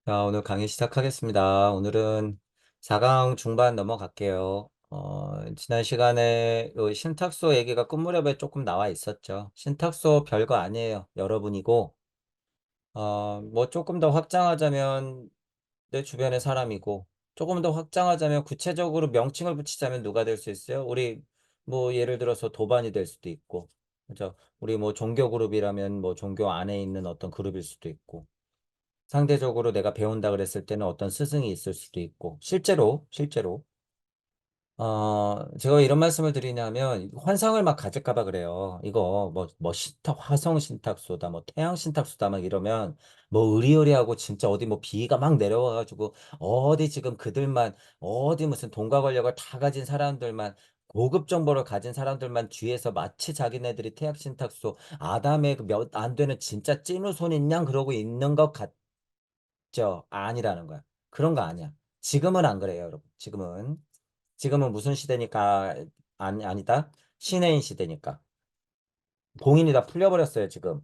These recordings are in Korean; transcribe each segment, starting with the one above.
자, 오늘 강의 시작하겠습니다. 오늘은 4강 중반 넘어갈게요. 지난 시간에 요 신탁소 얘기가 끝 무렵에 조금 나와 있었죠. 신탁소 별거 아니에요. 여러분이고, 뭐 조금 더 확장하자면 내 주변의 사람이고, 조금 더 확장하자면 구체적으로 명칭을 붙이자면 누가 될 수 있어요? 우리 뭐 예를 들어서 도반이 될 수도 있고, 그죠? 우리 뭐 종교 그룹이라면 뭐 종교 안에 있는 어떤 그룹일 수도 있고, 상대적으로 내가 배운다 그랬을 때는 어떤 스승이 있을 수도 있고, 실제로, 제가 왜 이런 말씀을 드리냐면, 환상을 막 가질까 봐 그래요. 이거, 화성 신탁소다, 뭐, 태양 신탁소다, 막 이러면, 뭐, 의리의리하고 진짜 어디 뭐, 비가 막 내려와가지고, 어디 지금 그들만, 어디 무슨 돈과 권력을 다 가진 사람들만, 고급 정보를 가진 사람들만 뒤에서 마치 자기네들이 태양 신탁소, 아담의 그 몇 안 되는 진짜 찐우손인 양 그러고 있는 것 아니라는 거야. 그런 거 아니야. 지금은 안 그래요, 여러분. 지금은 무슨 시대니까, 아니다. 신해인 시대니까. 봉인이 다 풀려버렸어요, 지금.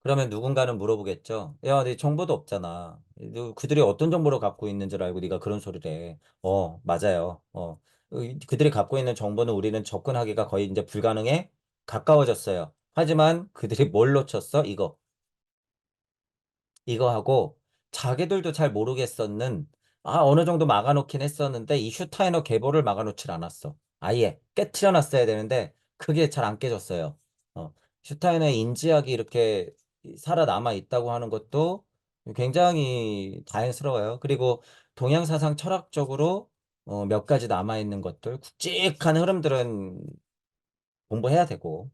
그러면 누군가는 물어보겠죠. 야, 네 정보도 없잖아. 그들이 어떤 정보를 갖고 있는 줄 알고 네가 그런 소리를 해. 맞아요. 그들이 갖고 있는 정보는 우리는 접근하기가 거의 이제 불가능해 가까워졌어요. 하지만 그들이 뭘 놓쳤어? 이거 하고 자기들도 잘 모르겠었는 어느 정도 막아놓긴 했었는데 이 슈타이너 계보를 막아놓질 않았어. 아예 깨트려 놨어야 되는데 그게 잘 안 깨졌어요. 슈타이너의 인지학이 이렇게 살아남아 있다고 하는 것도 굉장히 다행스러워요. 그리고 동양 사상 철학적으로 몇 가지 남아 있는 것들 굵직한 흐름들은 공부해야 되고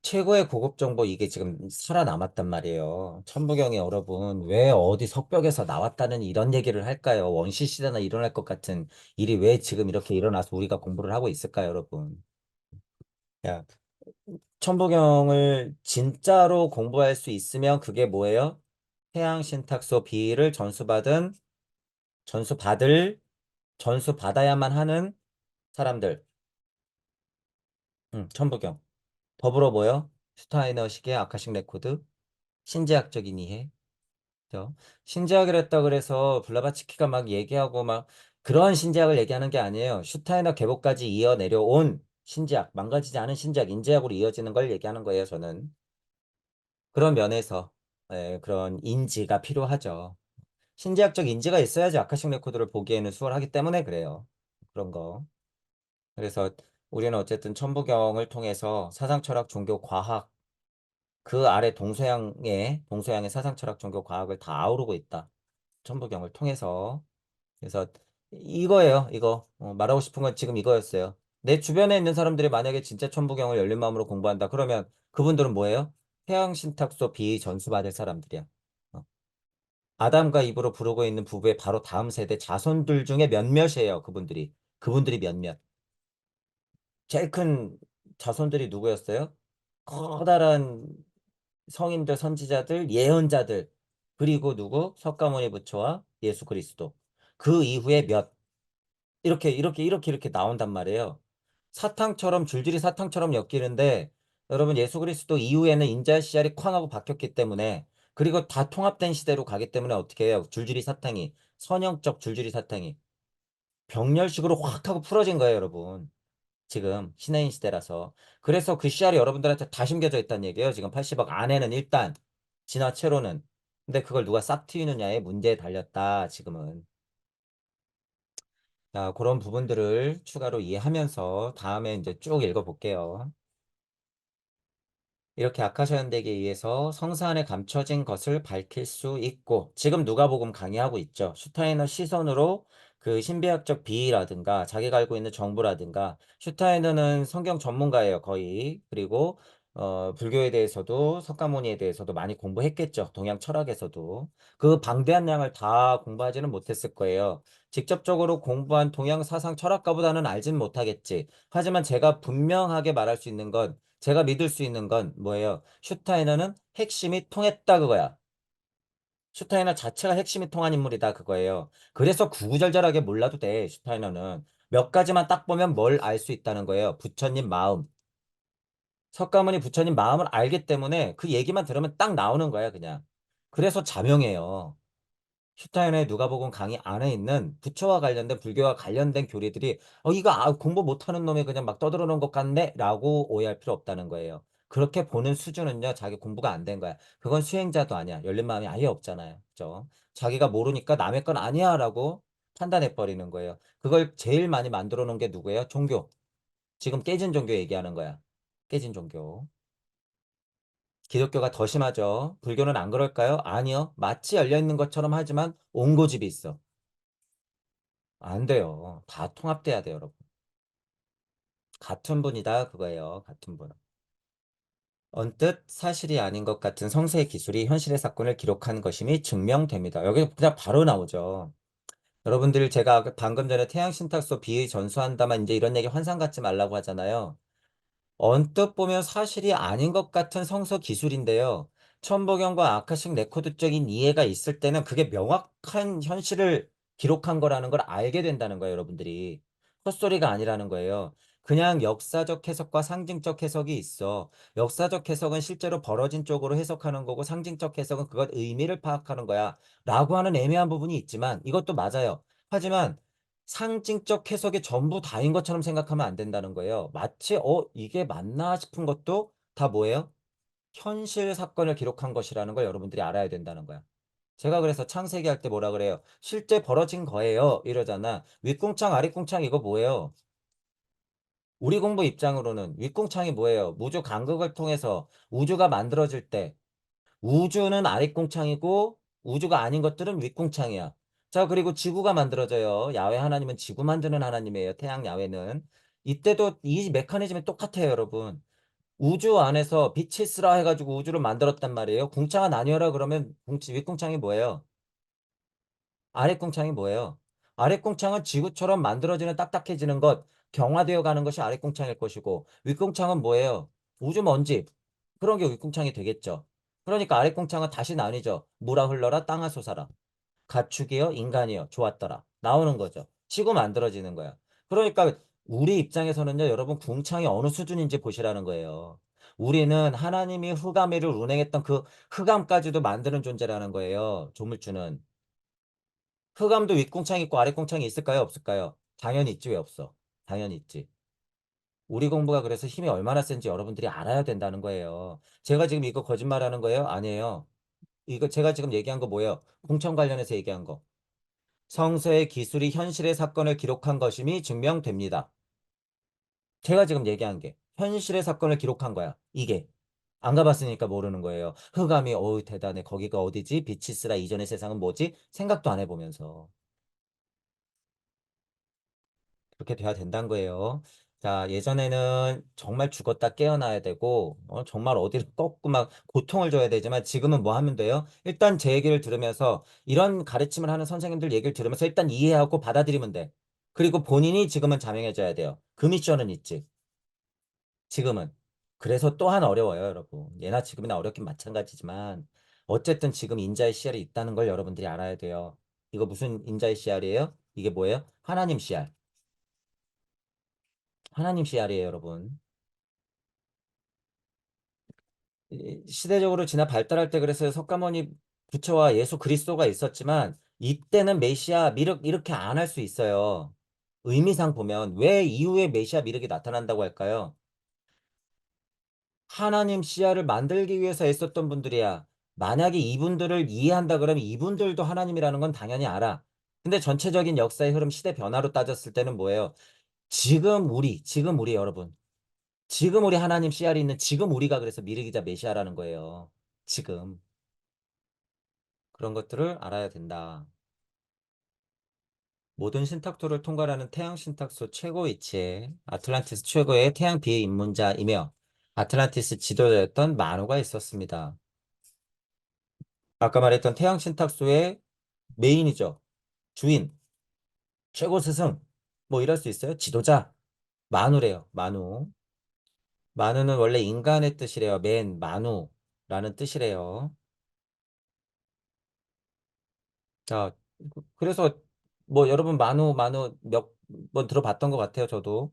최고의 고급 정보 이게 지금 살아남았단 말이에요. 천부경이 여러분 왜 어디 석벽에서 나왔다는 이런 얘기를 할까요? 원시 시대나 일어날 것 같은 일이 왜 지금 이렇게 일어나서 우리가 공부를 하고 있을까요, 여러분? 야, 천부경을 진짜로 공부할 수 있으면 그게 뭐예요? 해양 신탁소 B를 전수받을, 전수받아야만 하는 사람들. 천부경. 더불어 뭐요? 슈타이너식의 아카식 레코드, 신재학적인 이해. 그죠? 신제약을 했다 그래서 블라바츠키가 막 얘기하고 막 그런 신제약을 얘기하는 게 아니에요. 슈타이너 계보까지 이어 내려온 신제약, 망가지지 않은 신제약, 인제약으로 이어지는 걸 얘기하는 거예요, 저는. 그런 면에서 그런 인지가 필요하죠. 신제약적 인지가 있어야지 아카식 레코드를 보기에는 수월하기 때문에 그래요. 그런 거. 그래서 우리는 어쨌든 천부경을 통해서 사상, 철학, 종교, 과학 그 아래 동서양의 사상, 철학, 종교, 과학을 다 아우르고 있다. 천부경을 통해서. 그래서 이거예요, 이거. 말하고 싶은 건 지금 이거였어요. 내 주변에 있는 사람들이 만약에 진짜 천부경을 열린 마음으로 공부한다. 그러면 그분들은 뭐예요? 해양신탁소 비전수받을 사람들이야. 어. 아담과 이브로 부르고 있는 부부의 바로 다음 세대 자손들 중에 몇몇이에요, 그분들이. 그분들이 몇몇. 제일 큰 자손들이 누구였어요? 커다란 성인들, 선지자들, 예언자들, 그리고 누구? 석가모니 부처와 예수 그리스도. 그 이후에 몇, 이렇게 나온단 말이에요. 사탕처럼 줄줄이 사탕처럼 엮이는데 여러분 예수 그리스도 이후에는 인자의 씨알이 쾅 하고 박혔기 때문에 그리고 다 통합된 시대로 가기 때문에 어떻게 해요? 줄줄이 사탕이 선형적 줄줄이 사탕이 병렬식으로 확 하고 풀어진 거예요, 여러분. 지금 신해인 시대라서. 그래서 그 씨알이 여러분들한테 다 심겨져 있다는 얘기예요. 지금 80억 안에는 일단 진화체로는. 근데 그걸 누가 싹 틔우느냐에 문제에 달렸다, 지금은. 자, 그런 부분들을 추가로 이해하면서 다음에 이제 쭉 읽어볼게요. 이렇게 아카샤 연대기에 의해서 성사 안에 감춰진 것을 밝힐 수 있고, 지금 누가복음 강의하고 있죠. 슈타이너 시선으로 그 신비학적 비라든가 자기가 알고 있는 정보라든가, 슈타이너는 성경 전문가예요, 거의. 그리고 불교에 대해서도 석가모니에 대해서도 많이 공부했겠죠. 동양 철학에서도. 그 방대한 양을 다 공부하지는 못했을 거예요. 직접적으로 공부한 동양 사상 철학가보다는 알진 못하겠지. 하지만 제가 분명하게 말할 수 있는 건 제가 믿을 수 있는 건 뭐예요? 슈타이너는 핵심이 통했다 그거야. 슈타이너 자체가 핵심이 통한 인물이다 그거예요. 그래서 구구절절하게 몰라도 돼. 슈타이너는 몇 가지만 딱 보면 뭘 알 수 있다는 거예요. 부처님 마음. 석가모니 부처님 마음을 알기 때문에 그 얘기만 들으면 딱 나오는 거야 그냥. 그래서 자명해요. 슈타인의 누가복음 강의 안에 있는 부처와 관련된 불교와 관련된 교리들이 이거 공부 못하는 놈이 그냥 막 떠들어 놓은 것 같네 라고 오해할 필요 없다는 거예요. 그렇게 보는 수준은요 자기 공부가 안 된 거야. 그건 수행자도 아니야. 열린 마음이 아예 없잖아요. 그죠? 자기가 모르니까 남의 건 아니야 라고 판단해 버리는 거예요. 그걸 제일 많이 만들어 놓은 게 누구예요? 종교. 지금 깨진 종교 얘기하는 거야. 깨진 종교. 기독교가 더 심하죠. 불교는 안 그럴까요? 아니요. 마치 열려있는 것처럼 하지만 옹고집이 있어. 안 돼요. 다 통합돼야 돼요, 여러분. 같은 분이다, 그거예요. 같은 분. 언뜻 사실이 아닌 것 같은 성서의 기술이 현실의 사건을 기록한 것임이 증명됩니다. 여기 그냥 바로 나오죠. 여러분들 제가 방금 전에 태양신탁소 비의 전수한다만 이제 이런 얘기 환상 갖지 말라고 하잖아요. 언뜻 보면 사실이 아닌 것 같은 성서 기술인데요. 천보경과 아카식 레코드적인 이해가 있을 때는 그게 명확한 현실을 기록한 거라는 걸 알게 된다는 거예요, 여러분들이. 헛소리가 아니라는 거예요. 그냥 역사적 해석과 상징적 해석이 있어. 역사적 해석은 실제로 벌어진 쪽으로 해석하는 거고, 상징적 해석은 그것 의미를 파악하는 거야. 라고 하는 애매한 부분이 있지만, 이것도 맞아요. 하지만, 상징적 해석이 전부 다인 것처럼 생각하면 안 된다는 거예요. 마치 이게 맞나 싶은 것도 다 뭐예요? 현실 사건을 기록한 것이라는 걸 여러분들이 알아야 된다는 거야. 제가 그래서 창세기 할 때 뭐라 그래요? 실제 벌어진 거예요. 이러잖아. 윗궁창, 아랫궁창 이거 뭐예요? 우리 공부 입장으로는 윗궁창이 뭐예요? 우주 간극을 통해서 우주가 만들어질 때 우주는 아랫궁창이고 우주가 아닌 것들은 윗궁창이야. 자, 그리고 지구가 만들어져요. 야훼 하나님은 지구 만드는 하나님이에요. 태양 야훼는. 이때도 이 메커니즘이 똑같아요, 여러분. 우주 안에서 빛이 있으라 해가지고 우주를 만들었단 말이에요. 궁창아 나뉘어라 그러면 윗궁창이 뭐예요? 아랫궁창이 뭐예요? 아랫궁창은 지구처럼 만들어지는 딱딱해지는 것, 경화되어 가는 것이 아랫궁창일 것이고, 윗궁창은 뭐예요? 우주 먼지. 그런 게 윗궁창이 되겠죠. 그러니까 아랫궁창은 다시 나뉘죠. 물아 흘러라, 땅아 솟아라. 가축이여, 인간이여, 좋았더라. 나오는 거죠. 지구 만들어지는 거야. 그러니까 우리 입장에서는요, 여러분 궁창이 어느 수준인지 보시라는 거예요. 우리는 하나님이 흑암을 운행했던 그 흑암까지도 만드는 존재라는 거예요. 조물주는. 흑암도 윗궁창 있고 아랫궁창이 있을까요? 없을까요? 당연히 있지. 왜 없어? 당연히 있지. 우리 공부가 그래서 힘이 얼마나 센지 여러분들이 알아야 된다는 거예요. 제가 지금 이거 거짓말하는 거예요? 아니에요. 이거 제가 지금 얘기한 거 뭐예요? 궁청 관련해서 얘기한 거. 성서의 기술이 현실의 사건을 기록한 것임이 증명됩니다. 제가 지금 얘기한 게 현실의 사건을 기록한 거야. 이게. 안 가봤으니까 모르는 거예요. 흑암이 어우 대단해. 거기가 어디지? 비치스라 이전의 세상은 뭐지? 생각도 안 해보면서. 그렇게 돼야 된다는 거예요. 자, 예전에는 정말 죽었다 깨어나야 되고, 정말 어디를 꺾고 막 고통을 줘야 되지만 지금은 뭐 하면 돼요? 일단 제 얘기를 들으면서 이런 가르침을 하는 선생님들 얘기를 들으면서 일단 이해하고 받아들이면 돼. 그리고 본인이 지금은 자명해져야 돼요. 그 미션은 있지. 지금은. 그래서 또한 어려워요, 여러분. 예나 지금이나 어렵긴 마찬가지지만, 어쨌든 지금 인자의 씨알이 있다는 걸 여러분들이 알아야 돼요. 이거 무슨 인자의 씨알이에요? 이게 뭐예요? 하나님 씨알. 하나님 씨알이에요, 여러분. 시대적으로 지나 발달할 때 그래서 석가모니 부처와 예수 그리스도가 있었지만 이때는 메시아 미륵 이렇게 안 할 수 있어요. 의미상 보면 왜 이후에 메시아 미륵이 나타난다고 할까요? 하나님 씨알을 만들기 위해서 애썼던 분들이야. 만약에 이분들을 이해한다 그러면 이분들도 하나님이라는 건 당연히 알아. 근데 전체적인 역사의 흐름 시대 변화로 따졌을 때는 뭐예요? 지금 우리 여러분. 지금 우리 하나님 씨알이 있는 지금 우리가 그래서 미르기자 메시아라는 거예요. 지금. 그런 것들을 알아야 된다. 모든 신탁도를 통과하는 태양 신탁소 최고 위치에 아틀란티스 최고의 태양 비의 입문자이며 아틀란티스 지도자였던 마누가 있었습니다. 아까 말했던 태양 신탁소의 메인이죠. 주인, 최고 스승, 뭐 이럴 수 있어요. 지도자, 마누래요. 마누. 마누는 원래 인간의 뜻이래요. 마누라는 뜻이래요. 자, 그래서 뭐 여러분 마누 몇 번 들어봤던 것 같아요. 저도.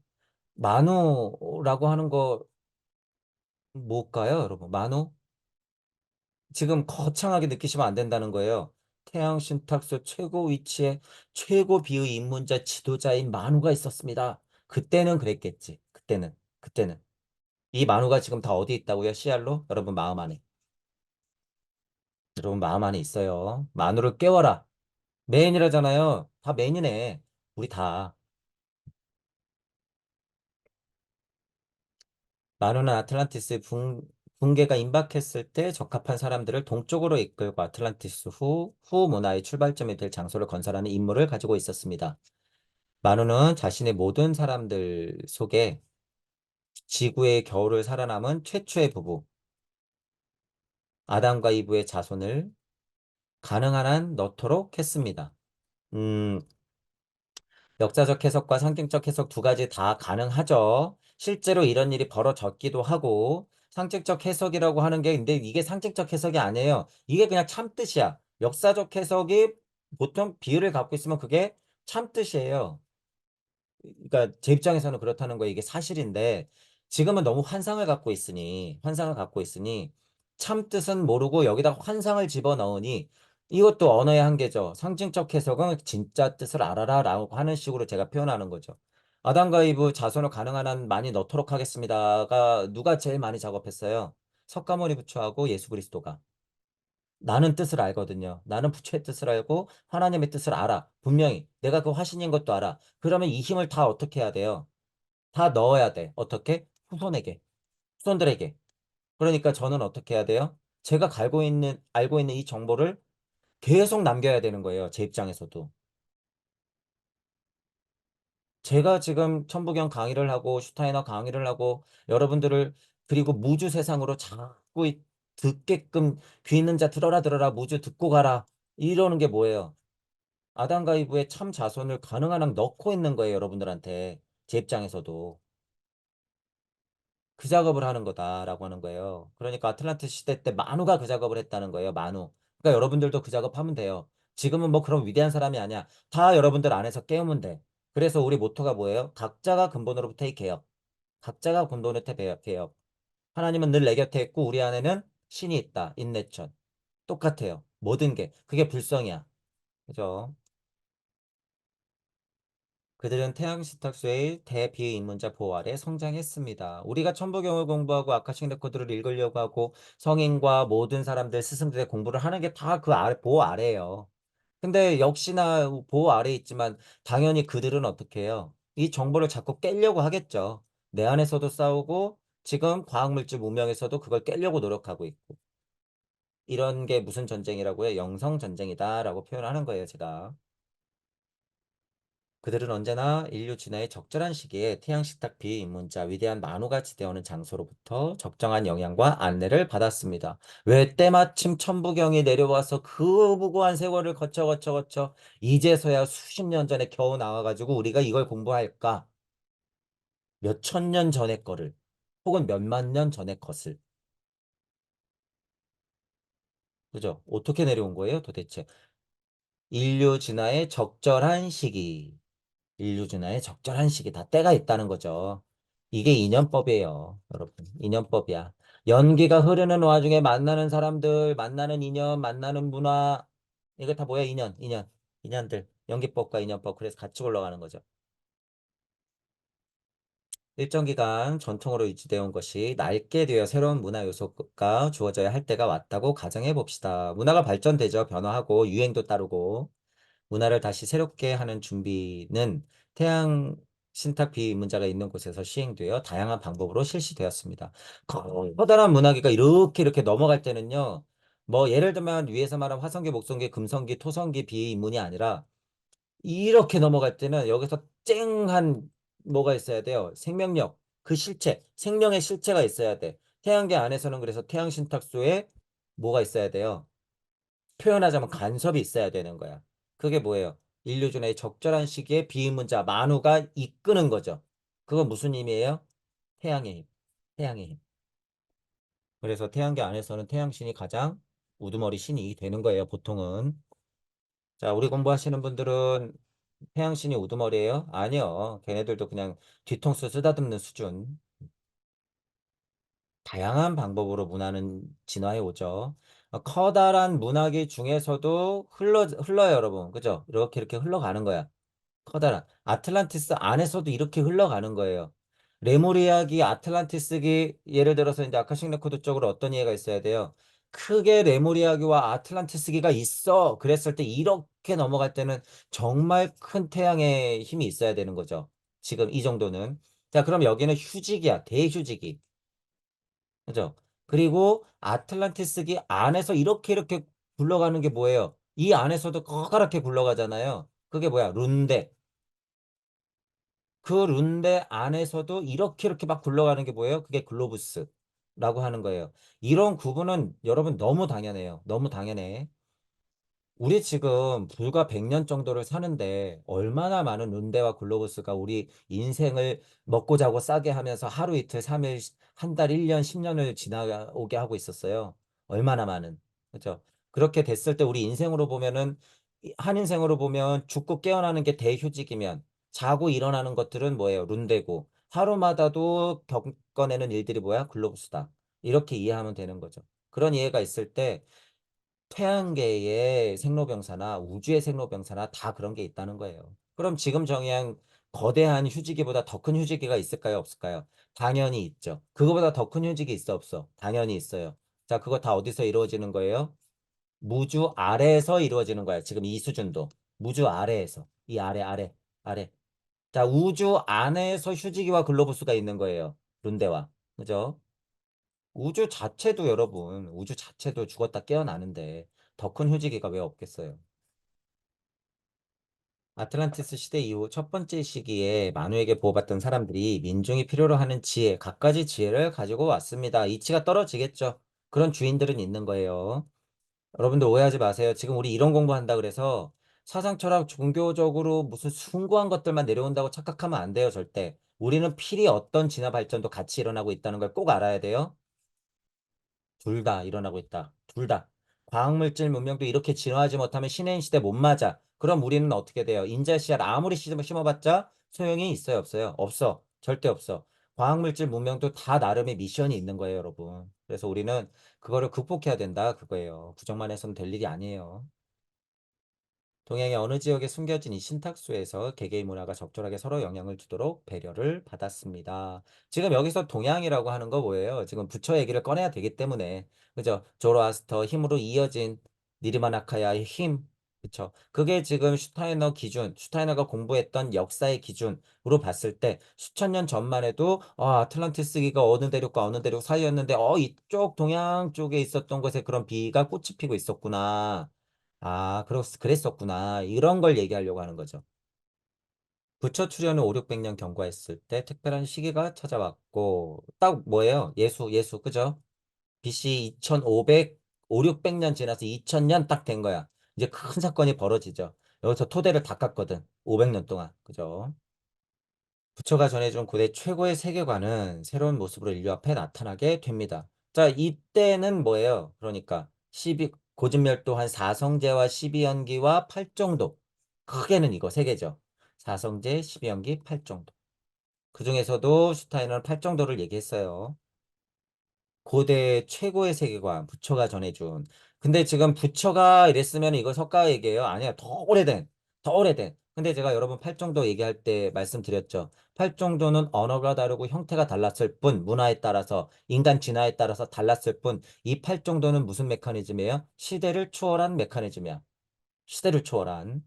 마누라고 하는 거 뭘까요, 여러분? 마누? 지금 거창하게 느끼시면 안 된다는 거예요. 태양 신탁소 최고 위치에 최고 비의 입문자 지도자인 만우가 있었습니다. 그때는 그랬겠지. 그때는. 이 만우가 지금 다 어디 있다고요? 씨알로? 여러분 마음 안에. 여러분 마음 안에 있어요. 만우를 깨워라. 메인이라잖아요. 다 메인이네. 우리 다. 만우는 아틀란티스 붕괴가 임박했을 때 적합한 사람들을 동쪽으로 이끌고 아틀란티스 후 문화의 출발점이 될 장소를 건설하는 임무를 가지고 있었습니다. 만우는 자신의 모든 사람들 속에 지구의 겨울을 살아남은 최초의 부부, 아담과 이브의 자손을 가능한 한 넣도록 했습니다. 음, 역사적 해석과 상징적 해석 두 가지 다 가능하죠. 실제로 이런 일이 벌어졌기도 하고, 상징적 해석이라고 하는 게, 근데 이게 상징적 해석이 아니에요. 이게 그냥 참뜻이야. 역사적 해석이 보통 비유를 갖고 있으면 그게 참뜻이에요. 그러니까 제 입장에서는 그렇다는 거예요. 이게 사실인데 지금은 너무 환상을 갖고 있으니 참 뜻은 모르고 여기다 환상을 집어넣으니 이것도 언어의 한계죠. 상징적 해석은 진짜 뜻을 알아라라고 하는 식으로 제가 표현하는 거죠. 아담과 이브 자손을 가능한 한 많이 넣도록 하겠습니다가 누가 제일 많이 작업했어요? 석가모니 부처하고 예수 그리스도가. 나는 뜻을 알거든요. 나는 부처의 뜻을 알고 하나님의 뜻을 알아. 분명히 내가 그 화신인 것도 알아. 그러면 이 힘을 다 어떻게 해야 돼요? 다 넣어야 돼. 어떻게? 후손에게, 후손들에게. 그러니까 저는 어떻게 해야 돼요? 제가 알고 있는 이 정보를 계속 남겨야 되는 거예요. 제 입장에서도. 제가 지금 천부경 강의를 하고 슈타이너 강의를 하고 여러분들을 그리고 무주 세상으로 자꾸 듣게끔 귀 있는 자 들어라 무주 듣고 가라 이러는 게 뭐예요? 아담과 이브의 참 자손을 가능한 한 넣고 있는 거예요, 여러분들한테. 제 입장에서도. 그 작업을 하는 거다라고 하는 거예요. 그러니까 아틀란tis 시대 때 만우가 그 작업을 했다는 거예요, 만우. 그러니까 여러분들도 그 작업하면 돼요. 지금은 뭐 그런 위대한 사람이 아니야. 다 여러분들 안에서 깨우면 돼. 그래서 우리 모토가 뭐예요? 각자가 근본으로부터의 개혁. 각자가 근본으로부터의 개혁. 하나님은 늘 내 곁에 있고 우리 안에는 신이 있다. 인내천. 똑같아요. 모든 게. 그게 불성이야. 그죠? 그들은 태양 시탁소의 대비인문자 보호 아래 성장했습니다. 우리가 천부경을 공부하고 아카식 레코드를 읽으려고 하고 성인과 모든 사람들 스승들의 공부를 하는 게 다 그 아래, 보호 아래예요. 근데 역시나 보호 아래에 있지만 당연히 그들은 어떻게 해요? 이 정보를 자꾸 깨려고 하겠죠. 내 안에서도 싸우고 지금 과학물질 문명에서도 그걸 깨려고 노력하고 있고. 이런 게 무슨 전쟁이라고요? 영성 전쟁이다라고 표현하는 거예요, 제가. 그들은 언제나 인류 진화의 적절한 시기에 태양식탁 비입문자 위대한 만우가 지대하는 장소로부터 적정한 영향과 안내를 받았습니다. 왜 때마침 천부경이 내려와서 그 무고한 세월을 거쳐 이제서야 수십 년 전에 겨우 나와가지고 우리가 이걸 공부할까? 몇 천 년 전의 거를 혹은 몇만 년 전의 것을 그죠? 어떻게 내려온 거예요 도대체? 인류 진화의 적절한 시기 인류 진화의 적절한 시기다. 때가 있다는 거죠. 이게 인연법이에요, 여러분. 인연법이야. 연기가 흐르는 와중에 만나는 사람들, 만나는 인연, 만나는 문화, 이거 다 뭐야? 인연들. 연기법과 인연법. 그래서 같이 올라가는 거죠. 일정 기간 전통으로 유지되어 온 것이 낡게 되어 새로운 문화 요소가 주어져야 할 때가 왔다고 가정해 봅시다. 문화가 발전되죠. 변화하고 유행도 따르고. 문화를 다시 새롭게 하는 준비는 태양 신탁 비문자가 있는 곳에서 시행되어 다양한 방법으로 실시되었습니다. 커다란 문화기가 이렇게 넘어갈 때는요. 뭐 예를 들면 위에서 말한 화성기, 목성기, 금성기, 토성기 비문이 아니라 이렇게 넘어갈 때는 여기서 쨍한 뭐가 있어야 돼요. 생명력, 그 실체, 생명의 실체가 있어야 돼. 태양계 안에서는 그래서 태양 신탁소에 뭐가 있어야 돼요. 표현하자면 간섭이 있어야 되는 거야. 그게 뭐예요? 인류준의 적절한 시기에 비문자 만우가 이끄는 거죠. 그건 무슨 힘이에요? 태양의 힘. 태양의 힘. 그래서 태양계 안에서는 태양신이 가장 우두머리 신이 되는 거예요, 보통은. 자, 우리 공부하시는 분들은 태양신이 우두머리예요? 아니요. 걔네들도 그냥 뒤통수 쓰다듬는 수준. 다양한 방법으로 문화는 진화해 오죠. 커다란 문화기 중에서도 흘러요, 여러분. 그죠? 이렇게 흘러가는 거야. 커다란 아틀란티스 안에서도 이렇게 흘러가는 거예요. 레무리아기, 아틀란티스기 예를 들어서 이제 아카식 레코드 쪽으로 어떤 이해가 있어야 돼요. 크게 레무리아기와 아틀란티스기가 있어. 그랬을 때 이렇게 넘어갈 때는 정말 큰 태양의 힘이 있어야 되는 거죠. 지금 이 정도는. 자, 그럼 여기는 휴지기야. 대휴지기. 그죠? 그리고 아틀란티스기 안에서 이렇게 굴러가는 게 뭐예요? 이 안에서도 커다랗게 굴러가잖아요. 그게 뭐야? 룬데. 그 룬데 안에서도 이렇게 막 굴러가는 게 뭐예요? 그게 글로부스라고 하는 거예요. 이런 구분은 여러분 너무 당연해요. 너무 당연해. 우리 지금 불과 100년 정도를 사는데 얼마나 많은 룬데와 글로부스가 우리 인생을 먹고 자고 싸게 하면서 하루 이틀 3일 한 달 1년 10년을 지나오게 하고 있었어요. 얼마나 많은. 그죠? 그렇게 됐을 때 우리 인생으로 보면은 한 인생으로 보면 죽고 깨어나는 게 대휴직이면 자고 일어나는 것들은 뭐예요? 룬데고 하루마다도 겪어내는 일들이 뭐야? 글로부스다. 이렇게 이해하면 되는 거죠. 그런 이해가 있을 때 태양계의 생로병사나 우주의 생로병사나 다 그런 게 있다는 거예요. 그럼 지금 정의한 거대한 휴지기보다 더 큰 휴지기가 있을까요? 없을까요? 당연히 있죠. 그거보다 더 큰 휴지기 있어 없어? 당연히 있어요. 자, 그거 다 어디서 이루어지는 거예요? 무주 아래에서 이루어지는 거야. 지금 이 수준도. 무주 아래에서. 이 아래. 자, 우주 안에서 휴지기와 글로부스가 있는 거예요. 룬데와. 그죠? 우주 자체도 여러분, 우주 자체도 죽었다 깨어나는데 더 큰 휴지기가 왜 없겠어요? 아틀란티스 시대 이후 첫 번째 시기에 만우에게 보호받던 사람들이 민중이 필요로 하는 지혜, 갖가지 지혜를 가지고 왔습니다. 이치가 떨어지겠죠. 그런 주인들은 있는 거예요. 여러분들 오해하지 마세요. 지금 우리 이런 공부한다 그래서 사상, 철학, 종교적으로 무슨 숭고한 것들만 내려온다고 착각하면 안 돼요, 절대. 우리는 필히 어떤 진화 발전도 같이 일어나고 있다는 걸 꼭 알아야 돼요. 둘 다 일어나고 있다. 둘 다. 과학물질 문명도 이렇게 진화하지 못하면 신해인 시대 못 맞아. 그럼 우리는 어떻게 돼요? 인자 씨앗 아무리 심어봤자 소용이 있어요, 없어요? 없어. 절대 없어. 과학물질 문명도 다 나름의 미션이 있는 거예요, 여러분. 그래서 우리는 그거를 극복해야 된다, 그거예요. 부정만 해서는 될 일이 아니에요. 동양의 어느 지역에 숨겨진 이 신탁수에서 개개의 문화가 적절하게 서로 영향을 주도록 배려를 받았습니다. 지금 여기서 동양이라고 하는 거 뭐예요? 지금 부처 얘기를 꺼내야 되기 때문에. 그죠? 조로아스터 힘으로 이어진 니르마나카야의 힘. 그쵸? 그게 지금 슈타이너 기준, 슈타이너가 공부했던 역사의 기준으로 봤을 때 수천 년 전만 해도 아틀란티스기가 어느 대륙과 어느 대륙 사이였는데 이쪽 동양 쪽에 있었던 곳에 그런 비가 꽃이 피고 있었구나. 그랬었구나. 이런 걸 얘기하려고 하는 거죠. 부처 출현을 5, 600년 경과했을 때 특별한 시기가 찾아왔고, 딱 뭐예요? 예수, 그죠? BC 2500, 5, 600년 지나서 2000년 딱 된 거야. 이제 큰 사건이 벌어지죠. 여기서 토대를 닦았거든. 500년 동안. 그죠? 부처가 전해준 고대 최고의 세계관은 새로운 모습으로 인류 앞에 나타나게 됩니다. 자, 이때는 뭐예요? 그러니까 고진멸도한 사성제와 12연기와 8정도. 크게는 이거 세 개죠. 사성제, 12연기, 8정도. 그중에서도 슈타이너는 8정도를 얘기했어요. 고대 최고의 세계관, 부처가 전해준. 근데 지금 부처가 이랬으면 이거 석가 얘기예요? 아니야. 더 오래된. 근데 제가 여러분 팔정도 얘기할 때 말씀드렸죠. 팔정도는 언어가 다르고 형태가 달랐을 뿐, 문화에 따라서, 인간 진화에 따라서 달랐을 뿐, 이 팔정도는 무슨 메커니즘이에요? 시대를 초월한 메커니즘이야. 시대를 초월한.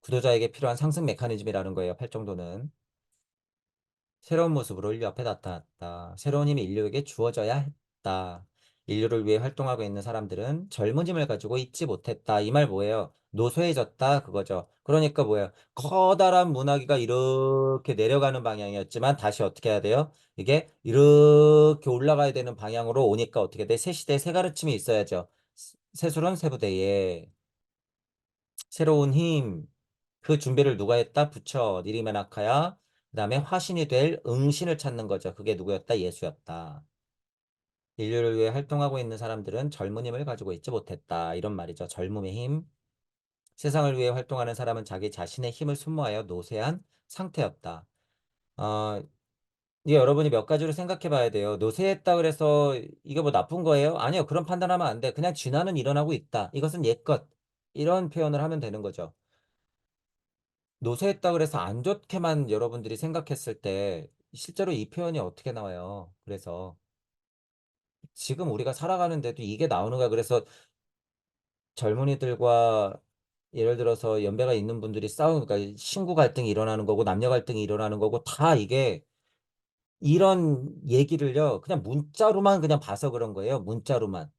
구도자에게 필요한 상승 메커니즘이라는 거예요, 팔정도는. 새로운 모습으로 인류 앞에 나타났다. 새로운 힘이 인류에게 주어져야 했다. 인류를 위해 활동하고 있는 사람들은 젊은 힘을 가지고 있지 못했다. 이 말 뭐예요? 노쇠해졌다. 그거죠. 그러니까 뭐예요? 커다란 문화기가 이렇게 내려가는 방향이었지만 다시 어떻게 해야 돼요? 이게 이렇게 올라가야 되는 방향으로 오니까 어떻게 돼? 새 시대에 새 가르침이 있어야죠. 새술은 세부대에 새로운 힘. 그 준비를 누가 했다? 부처, 니리메나카야. 그 다음에 화신이 될 응신을 찾는 거죠. 그게 누구였다? 예수였다. 인류를 위해 활동하고 있는 사람들은 젊은 힘을 가지고 있지 못했다. 이런 말이죠. 젊음의 힘. 세상을 위해 활동하는 사람은 자기 자신의 힘을 소모하여 노쇠한 상태였다. 어, 이게 여러분이 몇 가지로 생각해 봐야 돼요. 노쇠했다 그래서 이게 뭐 나쁜 거예요? 아니요. 그런 판단하면 안 돼. 그냥 진화는 일어나고 있다. 이것은 옛것. 이런 표현을 하면 되는 거죠. 노쇠했다 그래서 안 좋게만 여러분들이 생각했을 때 실제로 이 표현이 어떻게 나와요? 그래서 지금 우리가 살아가는데도 이게 나오는 거야. 그래서 젊은이들과 예를 들어서 연배가 있는 분들이 싸우니까 신구 갈등이 일어나는 거고 남녀 갈등이 일어나는 거고 다 이게 이런 얘기를요. 그냥 문자로만 그냥 봐서 그런 거예요. 문자로만.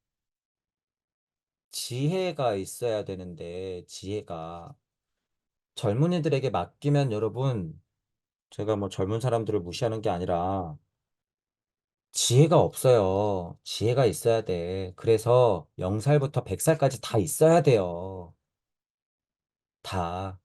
지혜가 있어야 되는데 지혜가 젊은이들에게 맡기면 여러분 제가 뭐 젊은 사람들을 무시하는 게 아니라 지혜가 없어요. 지혜가 있어야 돼. 그래서 0살부터 100살까지 다 있어야 돼요. 다.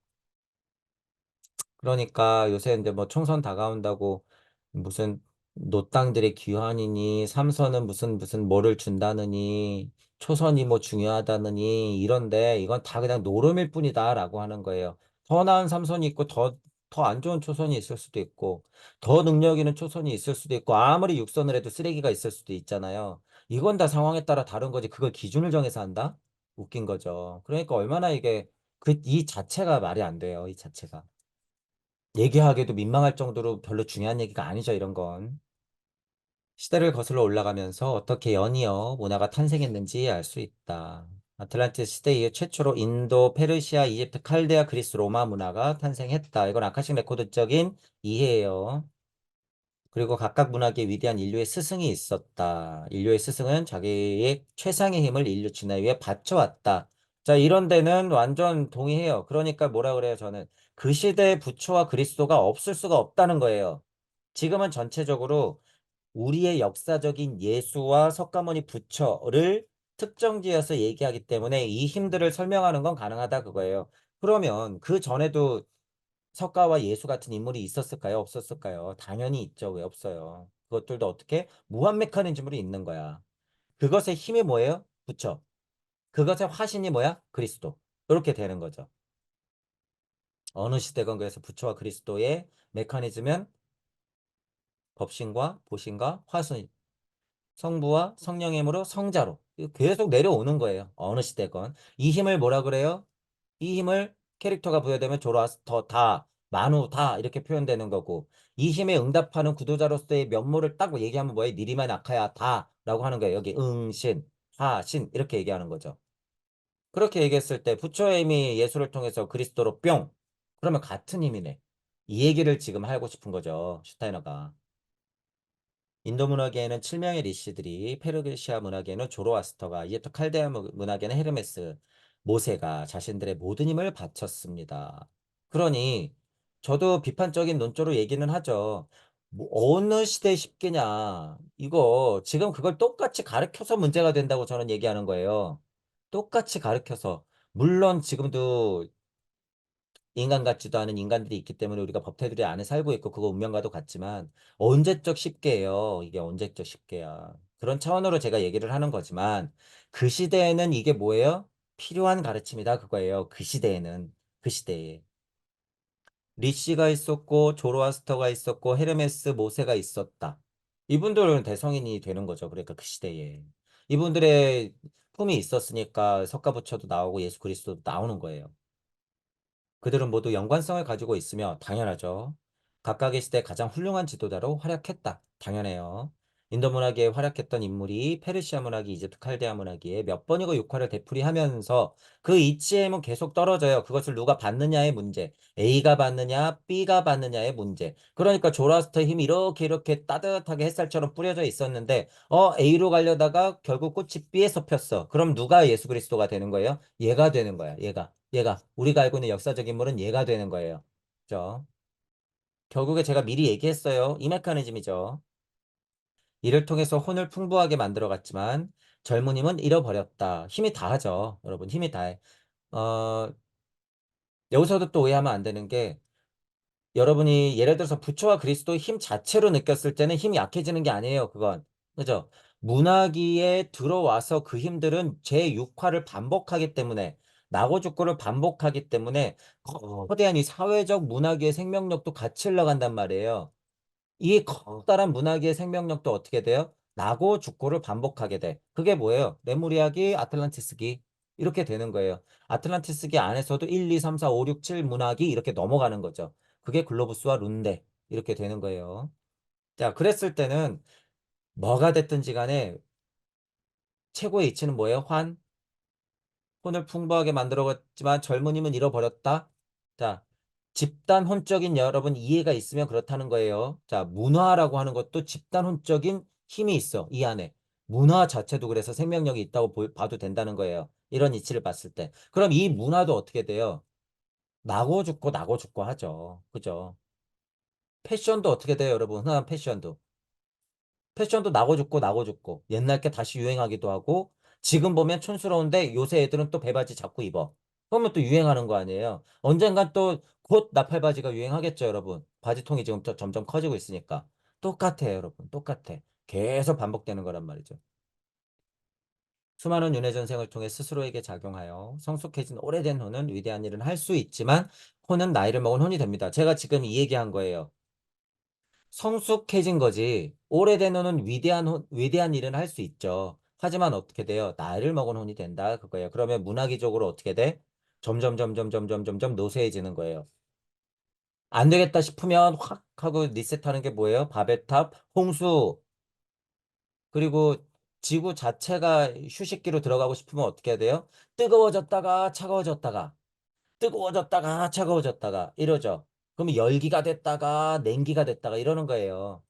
그러니까 요새 이제 뭐 총선 다가온다고 무슨 노땅들의 귀환이니 삼선은 무슨 뭐를 준다느니 초선이 뭐 중요하다느니 이런데 이건 다 그냥 노름일 뿐이다라고 하는 거예요. 더 나은 삼선이 있고 더 안 좋은 초선이 있을 수도 있고 더 능력 있는 초선이 있을 수도 있고 아무리 육선을 해도 쓰레기가 있을 수도 있잖아요. 이건 다 상황에 따라 다른 거지. 그걸 기준을 정해서 한다? 웃긴 거죠. 그러니까 얼마나 이게 이 자체가 말이 안 돼요. 이 자체가. 얘기하기도 민망할 정도로 별로 중요한 얘기가 아니죠, 이런 건. 시대를 거슬러 올라가면서 어떻게 연이어 문화가 탄생했는지 알 수 있다. 아틀란티스 시대 이후 최초로 인도, 페르시아, 이집트, 칼데아, 그리스, 로마 문화가 탄생했다. 이건 아카식 레코드적인 이해예요. 그리고 각각 문학에 위대한 인류의 스승이 있었다. 인류의 스승은 자기의 최상의 힘을 인류 진화 위해 바쳐왔다. 자, 이런 데는 완전 동의해요. 그러니까 뭐라 그래요, 저는. 그 시대의 부처와 그리스도가 없을 수가 없다는 거예요. 지금은 전체적으로 우리의 역사적인 예수와 석가모니 부처를 특정지어서 얘기하기 때문에 이 힘들을 설명하는 건 가능하다 그거예요. 그러면 그 전에도 석가와 예수 같은 인물이 있었을까요? 없었을까요? 당연히 있죠. 왜 없어요? 그것들도 어떻게? 무한 메커니즘으로 있는 거야. 그것의 힘이 뭐예요? 부처. 그것의 화신이 뭐야? 그리스도. 이렇게 되는 거죠. 어느 시대건 그래서 부처와 그리스도의 메커니즘은 법신과 보신과 화신, 성부와 성령의 힘으로 성자로 계속 내려오는 거예요. 어느 시대건. 이 힘을 뭐라 그래요? 이 힘을 캐릭터가 부여되면 조로아스터 다, 만우 다 이렇게 표현되는 거고 이 힘에 응답하는 구도자로서의 면모를 딱 얘기하면 뭐예요? 니리만 아카야 다 라고 하는 거예요. 여기 응신, 화신 이렇게 얘기하는 거죠. 그렇게 얘기했을 때 부처의 힘이 예수를 통해서 그리스도로 뿅 그러면 같은 힘이네. 이 얘기를 지금 하고 싶은 거죠. 슈타이너가. 인도 문화계에는 7명의 리시들이, 페르시아 문화계에는 조로아스터가, 이집트 칼데아 문화계는 헤르메스, 모세가 자신들의 모든 힘을 바쳤습니다. 그러니 저도 비판적인 논조로 얘기는 하죠. 뭐 어느 시대 쉽겠냐. 이거 지금 그걸 똑같이 가르쳐서 문제가 된다고 저는 얘기하는 거예요. 똑같이 가르쳐서. 물론 지금도 인간 같지도 않은 인간들이 있기 때문에 우리가 법태두리 안에 살고 있고 그거 운명과도 같지만 언제적 쉽게예요. 이게 언제적 쉽게야. 그런 차원으로 제가 얘기를 하는 거지만 그 시대에는 이게 뭐예요? 필요한 가르침이다 그거예요. 그 시대에는 그 시대에 리시가 있었고 조로아스터가 있었고 헤르메스 모세가 있었다. 이분들은 대성인이 되는 거죠. 그러니까 그 시대에 이분들의 품이 있었으니까 석가부처도 나오고 예수 그리스도도 나오는 거예요. 그들은 모두 연관성을 가지고 있으며 당연하죠. 각각의 시대 가장 훌륭한 지도자로 활약했다. 당연해요. 인도 문화계에 활약했던 인물이 페르시아 문화기, 이집트 칼데아 문화기에 몇 번이고 육화를 되풀이하면서 그 이치임은 계속 떨어져요. 그것을 누가 받느냐의 문제. A가 받느냐, B가 받느냐의 문제. 그러니까 조라스터의 힘이 이렇게 따뜻하게 햇살처럼 뿌려져 있었는데 A로 가려다가 결국 꽃이 B에서 폈어. 그럼 누가 예수 그리스도가 되는 거예요? 얘가 되는 거야. 얘가 우리가 알고 있는 역사적 인물은 얘가 되는 거예요. 그죠? 결국에 제가 미리 얘기했어요. 이 메커니즘이죠. 이를 통해서 혼을 풍부하게 만들어갔지만 젊은 힘은 잃어버렸다. 힘이 다하죠. 여러분 힘이 다해. 어, 여기서도 또 오해하면 안 되는 게 여러분이 예를 들어서 부처와 그리스도의 힘 자체로 느꼈을 때는 힘이 약해지는 게 아니에요. 그건. 그죠? 문화기에 들어와서 그 힘들은 제6화를 반복하기 때문에 나고 죽고를 반복하기 때문에 거대한 이 사회적 문화기의 생명력도 같이 흘러간단 말이에요. 이 커다란 문화기의 생명력도 어떻게 돼요? 나고 죽고를 반복하게 돼. 그게 뭐예요? 레무리아기, 아틀란티스기. 이렇게 되는 거예요. 아틀란티스기 안에서도 1, 2, 3, 4, 5, 6, 7 문화기 이렇게 넘어가는 거죠. 그게 글로부스와 룬데. 이렇게 되는 거예요. 자, 그랬을 때는 뭐가 됐든지 간에 최고의 이치는 뭐예요? 혼을 풍부하게 만들어갔지만 젊은이는 잃어버렸다. 자, 집단 혼적인 여러분 이해가 있으면 그렇다는 거예요. 자, 문화라고 하는 것도 집단 혼적인 힘이 있어. 이 안에. 문화 자체도 그래서 생명력이 있다고 봐도 된다는 거예요. 이런 이치를 봤을 때. 그럼 이 문화도 어떻게 돼요? 나고 죽고 하죠. 그죠? 패션도 어떻게 돼요, 여러분? 흔한 패션도. 패션도 나고 죽고 나고 죽고 옛날 게 다시 유행하기도 하고 지금 보면 촌스러운데 요새 애들은 또 배바지 자꾸 입어. 그러면 또 유행하는 거 아니에요. 언젠간 또 곧 나팔바지가 유행하겠죠, 여러분. 바지통이 지금 또 점점 커지고 있으니까. 똑같아요, 여러분. 똑같아. 계속 반복되는 거란 말이죠. 수많은 윤회 전생을 통해 스스로에게 작용하여 성숙해진 오래된 혼은 위대한 일은 할 수 있지만 혼은 나이를 먹은 혼이 됩니다. 제가 지금 이 얘기한 거예요. 성숙해진 거지. 오래된 혼은 위대한 일은 할 수 있죠. 하지만 어떻게 돼요? 나이를 먹은 혼이 된다. 그거예요. 그러면 문화기적으로 어떻게 돼? 점점 노쇠해지는 거예요. 안 되겠다 싶으면 확 하고 리셋하는 게 뭐예요? 바벨탑, 홍수, 그리고 지구 자체가 휴식기로 들어가고 싶으면 어떻게 해야 돼요? 뜨거워졌다가 차가워졌다가, 뜨거워졌다가 차가워졌다가, 이러죠. 그러면 열기가 됐다가 냉기가 됐다가 이러는 거예요.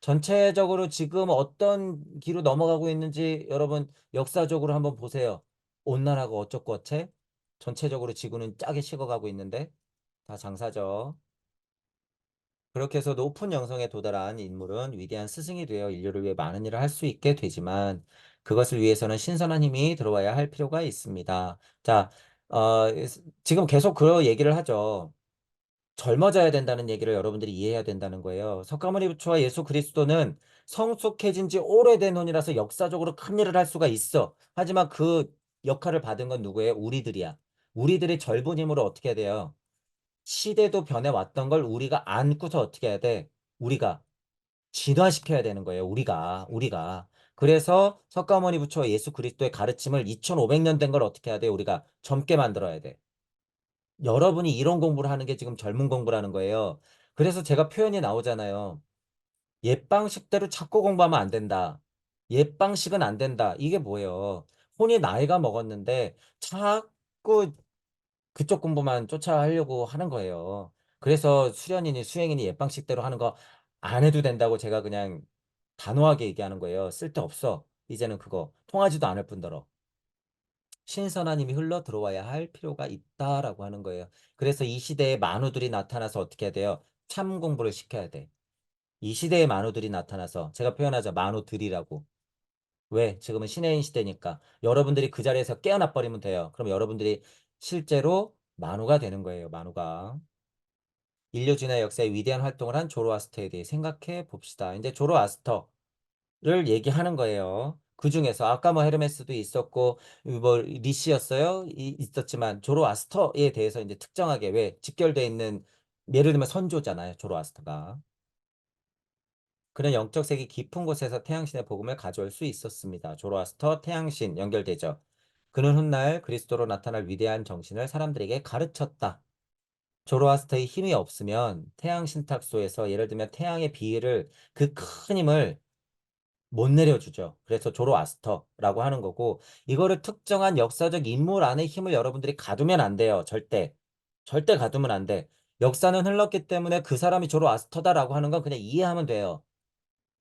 전체적으로 지금 어떤 기로 넘어가고 있는지 여러분 역사적으로 한번 보세요. 온난화가 어쩌고 어째? 전체적으로 지구는 짜게 식어가고 있는데 다 장사죠. 그렇게 해서 높은 영성에 도달한 인물은 위대한 스승이 되어 인류를 위해 많은 일을 할 수 있게 되지만 그것을 위해서는 신선한 힘이 들어와야 할 필요가 있습니다. 자, 어, 지금 계속 그 얘기를 하죠. 젊어져야 된다는 얘기를 여러분들이 이해해야 된다는 거예요. 석가모니 부처와 예수 그리스도는 성숙해진 지 오래된 혼이라서 역사적으로 큰 일을 할 수가 있어. 하지만 그 역할을 받은 건 누구예요? 우리들이야. 우리들이 젊은 힘으로 어떻게 해야 돼요? 시대도 변해왔던 걸 우리가 안고서 어떻게 해야 돼? 우리가 진화시켜야 되는 거예요. 우리가. 그래서 석가모니 부처와 예수 그리스도의 가르침을 2500년 된 걸 어떻게 해야 돼? 우리가 젊게 만들어야 돼. 여러분이 이런 공부를 하는 게 지금 젊은 공부라는 거예요. 그래서 제가 표현이 나오잖아요. 옛방식대로 자꾸 공부하면 안 된다. 옛방식은 안 된다. 이게 뭐예요? 혼이 나이가 먹었는데 자꾸 그쪽 공부만 쫓아하려고 하는 거예요. 그래서 수련이니 수행이니 옛방식대로 하는 거 안 해도 된다고 제가 그냥 단호하게 얘기하는 거예요. 쓸데없어. 이제는 그거 통하지도 않을 뿐더러. 신선한 힘이 흘러 들어와야 할 필요가 있다라고 하는 거예요. 그래서 이 시대에 만우들이 나타나서 어떻게 해야 돼요? 참 공부를 시켜야 돼. 이 시대에 만우들이 나타나서 제가 표현하자 만우들이라고. 왜? 지금은 신해인 시대니까 여러분들이 그 자리에서 깨어나 버리면 돼요. 그럼 여러분들이 실제로 만우가 되는 거예요. 만우가. 인류 진화 역사의 위대한 활동을 한 조로아스터에 대해 생각해 봅시다. 이제 조로아스터 를 얘기하는 거예요. 그 중에서 아까 뭐 헤르메스도 있었고 뭐 리시였어요. 있었지만 조로아스터에 대해서 이제 특정하게 왜 직결돼 있는 예를 들면 선조잖아요. 조로아스터가. 그는 영적 세계 깊은 곳에서 태양신의 복음을 가져올 수 있었습니다. 조로아스터, 태양신 연결되죠. 그는 훗날 그리스도로 나타날 위대한 정신을 사람들에게 가르쳤다. 조로아스터의 힘이 없으면 태양 신탁소에서 예를 들면 태양의 비를 그 큰 힘을 못 내려주죠. 그래서 조로아스터라고 하는 거고 이거를 특정한 역사적 인물 안에 힘을 여러분들이 가두면 안 돼요. 절대. 절대 가두면 안 돼. 역사는 흘렀기 때문에 그 사람이 조로아스터다라고 하는 건 그냥 이해하면 돼요.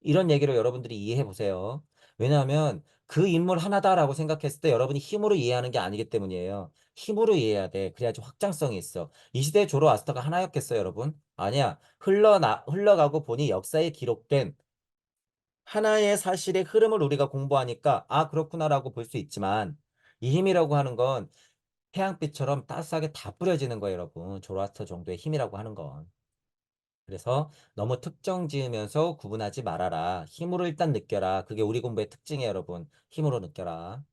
이런 얘기를 여러분들이 이해해 보세요. 왜냐하면 그 인물 하나다라고 생각했을 때 여러분이 힘으로 이해하는 게 아니기 때문이에요. 힘으로 이해해야 돼. 그래야지 확장성이 있어. 이 시대에 조로아스터가 하나였겠어요, 여러분? 아니야. 흘러가고 보니 역사에 기록된 하나의 사실의 흐름을 우리가 공부하니까 아 그렇구나라고 볼 수 있지만 이 힘이라고 하는 건 태양빛처럼 따스하게 다 뿌려지는 거예요, 여러분. 조로아스터 정도의 힘이라고 하는 건. 그래서 너무 특정 지으면서 구분하지 말아라. 힘으로 일단 느껴라. 그게 우리 공부의 특징이에요, 여러분. 힘으로 느껴라.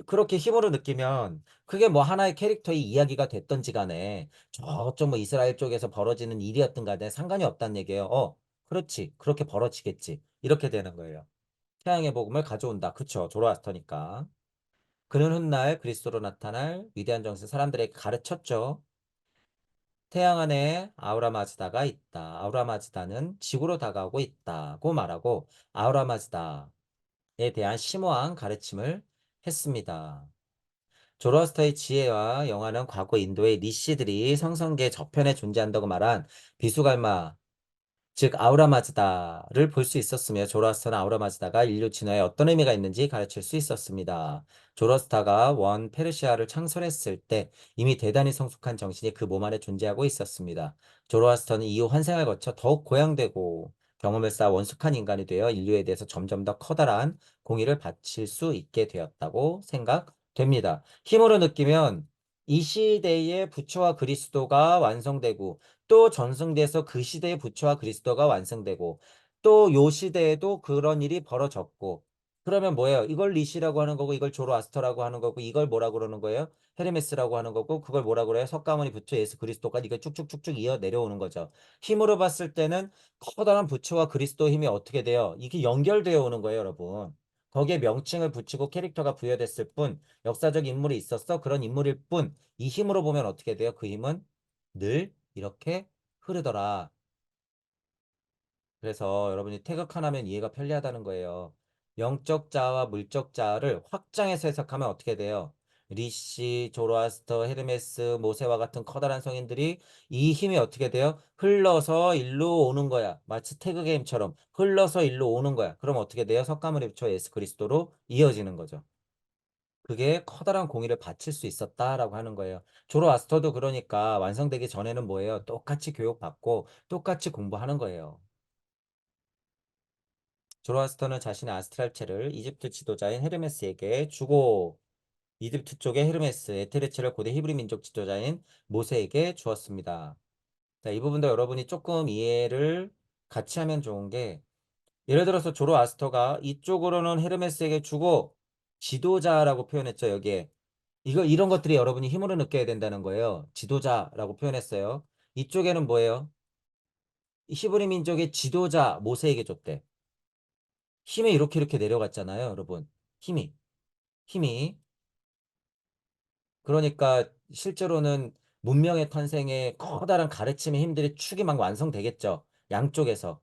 그렇게 힘으로 느끼면 그게 뭐 하나의 캐릭터의 이야기가 됐던지 간에 저쪽 뭐 이스라엘 쪽에서 벌어지는 일이었든 간에 상관이 없다는 얘기예요. 그렇지. 그렇게 벌어지겠지. 이렇게 되는 거예요. 태양의 복음을 가져온다. 그쵸. 조로아스터니까. 그는 훗날 그리스도로 나타날 위대한 정신 사람들에게 가르쳤죠. 태양 안에 아우라 마즈다가 있다. 아우라 마즈다는 지구로 다가오고 있다고 말하고 아우라 마즈다에 대한 심오한 가르침을 했습니다. 조로아스터의 지혜와 영화는 과거 인도의 리시들이 성성계 저편에 존재한다고 말한 비수갈마 즉 아우라마즈다를 볼 수 있었으며 조로아스터는 아우라마즈다가 인류 진화에 어떤 의미가 있는지 가르칠 수 있었습니다. 조로스타가 원 페르시아를 창설했을 때 이미 대단히 성숙한 정신이 그 몸 안에 존재하고 있었습니다. 조로아스터는 이후 환생을 거쳐 더욱 고양되고 경험을 쌓아 원숙한 인간이 되어 인류에 대해서 점점 더 커다란 공의를 바칠 수 있게 되었다고 생각됩니다. 힘으로 느끼면 이 시대의 부처와 그리스도가 완성되고 또 전승돼서 그 시대의 부처와 그리스도가 완성되고 또 요 시대에도 그런 일이 벌어졌고 그러면 뭐예요? 이걸 리시라고 하는 거고 이걸 조로아스터라고 하는 거고 이걸 뭐라고 그러는 거예요? 헤르메스라고 하는 거고 그걸 뭐라고 그래요? 석가모니 부처 예수 그리스도까지 이걸 쭉쭉쭉쭉 이어 내려오는 거죠. 힘으로 봤을 때는 커다란 부처와 그리스도 힘이 어떻게 돼요? 이게 연결되어 오는 거예요, 여러분. 거기에 명칭을 붙이고 캐릭터가 부여됐을 뿐 역사적 인물이 있었어 그런 인물일 뿐 이 힘으로 보면 어떻게 돼요? 그 힘은 늘 이렇게 흐르더라. 그래서 여러분이 태극 하나면 이해가 편리하다는 거예요. 영적 자와 물적 자를 확장해서 해석하면 어떻게 돼요? 리시, 조로아스터, 헤르메스, 모세와 같은 커다란 성인들이 이 힘이 어떻게 돼요? 흘러서 일로 오는 거야. 마치 태극 게임처럼 흘러서 일로 오는 거야. 그럼 어떻게 돼요? 석가모니 부처 예수 그리스도로 이어지는 거죠. 그게 커다란 공의를 바칠 수 있었다라고 하는 거예요. 조로아스터도 그러니까 완성되기 전에는 뭐예요? 똑같이 교육받고 똑같이 공부하는 거예요. 조로아스터는 자신의 아스트랄체를 이집트 지도자인 헤르메스에게 주고 이집트 쪽의 헤르메스, 에테르체를 고대 히브리 민족 지도자인 모세에게 주었습니다. 자, 이 부분도 여러분이 조금 이해를 같이 하면 좋은 게 예를 들어서 조로아스터가 이쪽으로는 헤르메스에게 주고 지도자라고 표현했죠, 여기에. 이런 것들이 여러분이 힘으로 느껴야 된다는 거예요. 지도자라고 표현했어요. 이쪽에는 뭐예요? 히브리 민족의 지도자 모세에게 줬대. 힘이 이렇게 내려갔잖아요, 여러분. 힘이. 힘이. 그러니까 실제로는 문명의 탄생에 커다란 가르침의 힘들이 축이 막 완성되겠죠. 양쪽에서.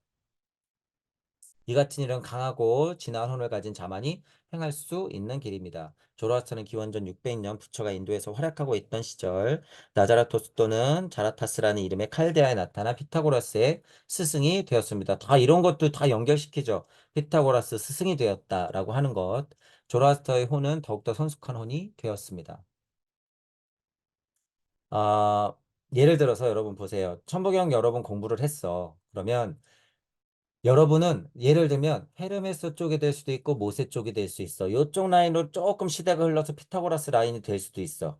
이 같은 일은 강하고 진한 혼을 가진 자만이 행할 수 있는 길입니다. 조로아스터는 기원전 600년 부처가 인도에서 활약하고 있던 시절 나자라토스토는 자라타스라는 이름의 칼데아에 나타나 피타고라스의 스승이 되었습니다. 다 이런 것도 다 연결시키죠. 피타고라스 스승이 되었다라고 하는 것. 조로아스터의 혼은 더욱더 성숙한 혼이 되었습니다. 아, 예를 들어서 여러분 보세요. 천부경 여러분 공부를 했어. 그러면 여러분은 예를 들면 헤르메스 쪽이 될 수도 있고 모세 쪽이 될 수 있어. 이쪽 라인으로 조금 시대가 흘러서 피타고라스 라인이 될 수도 있어.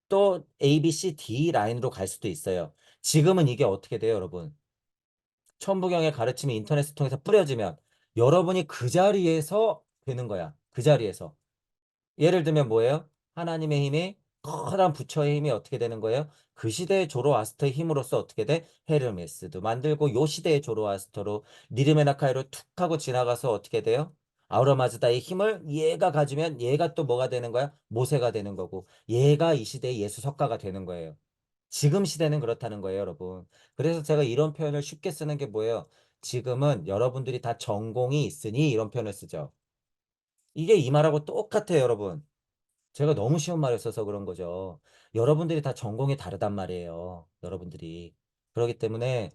또 A, B, C, D 라인으로 갈 수도 있어요. 지금은 이게 어떻게 돼요, 여러분? 천부경의 가르침이 인터넷을 통해서 뿌려지면 여러분이 그 자리에서 되는 거야. 그 자리에서. 예를 들면 뭐예요? 하나님의 힘이 커다란 부처의 힘이 어떻게 되는 거예요? 그 시대의 조로아스터의 힘으로써 어떻게 돼? 헤르메스도 만들고 요 시대의 조로아스터로 니르메나카이로 툭 하고 지나가서 어떻게 돼요? 아우라마즈다의 힘을 얘가 가지면 얘가 또 뭐가 되는 거야? 모세가 되는 거고 얘가 이 시대의 예수 석가가 되는 거예요. 지금 시대는 그렇다는 거예요, 여러분. 그래서 제가 이런 표현을 쉽게 쓰는 게 뭐예요? 지금은 여러분들이 다 전공이 있으니 이런 표현을 쓰죠. 이게 이 말하고 똑같아요, 여러분. 제가 너무 쉬운 말을 써서 그런 거죠. 여러분들이 다 전공이 다르단 말이에요. 여러분들이. 그렇기 때문에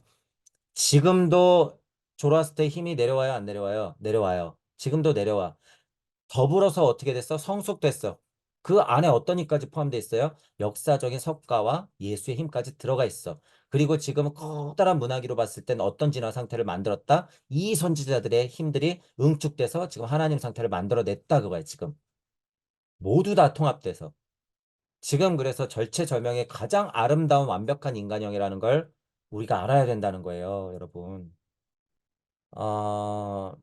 지금도 조라스터의 힘이 내려와요, 안 내려와요? 내려와요. 지금도 내려와. 더불어서 어떻게 됐어? 성숙됐어. 그 안에 어떤 힘까지 포함되어 있어요? 역사적인 석가와 예수의 힘까지 들어가 있어. 그리고 지금은 커다란 문화기로 봤을 땐 어떤 진화 상태를 만들었다? 이 선지자들의 힘들이 응축돼서 지금 하나님 상태를 만들어냈다 그거야, 지금. 모두 다 통합돼서. 지금 그래서 절체절명의 가장 아름다운 완벽한 인간형이라는 걸 우리가 알아야 된다는 거예요, 여러분. 어,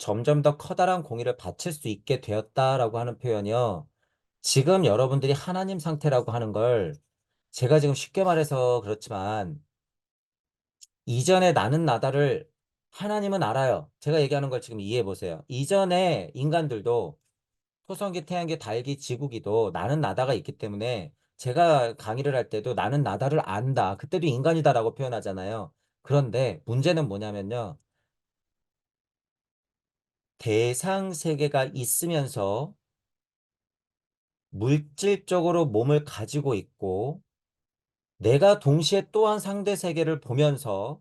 점점 더 커다란 공의를 바칠 수 있게 되었다라고 하는 표현이요. 지금 여러분들이 하나님 상태라고 하는 걸 제가 지금 쉽게 말해서 그렇지만 이전에 나는 나다를 하나님은 알아요. 제가 얘기하는 걸 지금 이해해 보세요. 이전에 인간들도 토성기, 태양계, 달기, 지구기도 나는 나다가 있기 때문에 제가 강의를 할 때도 나는 나다를 안다. 그때도 인간이다라고 표현하잖아요. 그런데 문제는 뭐냐면요. 대상 세계가 있으면서 물질적으로 몸을 가지고 있고 내가 동시에 또한 상대 세계를 보면서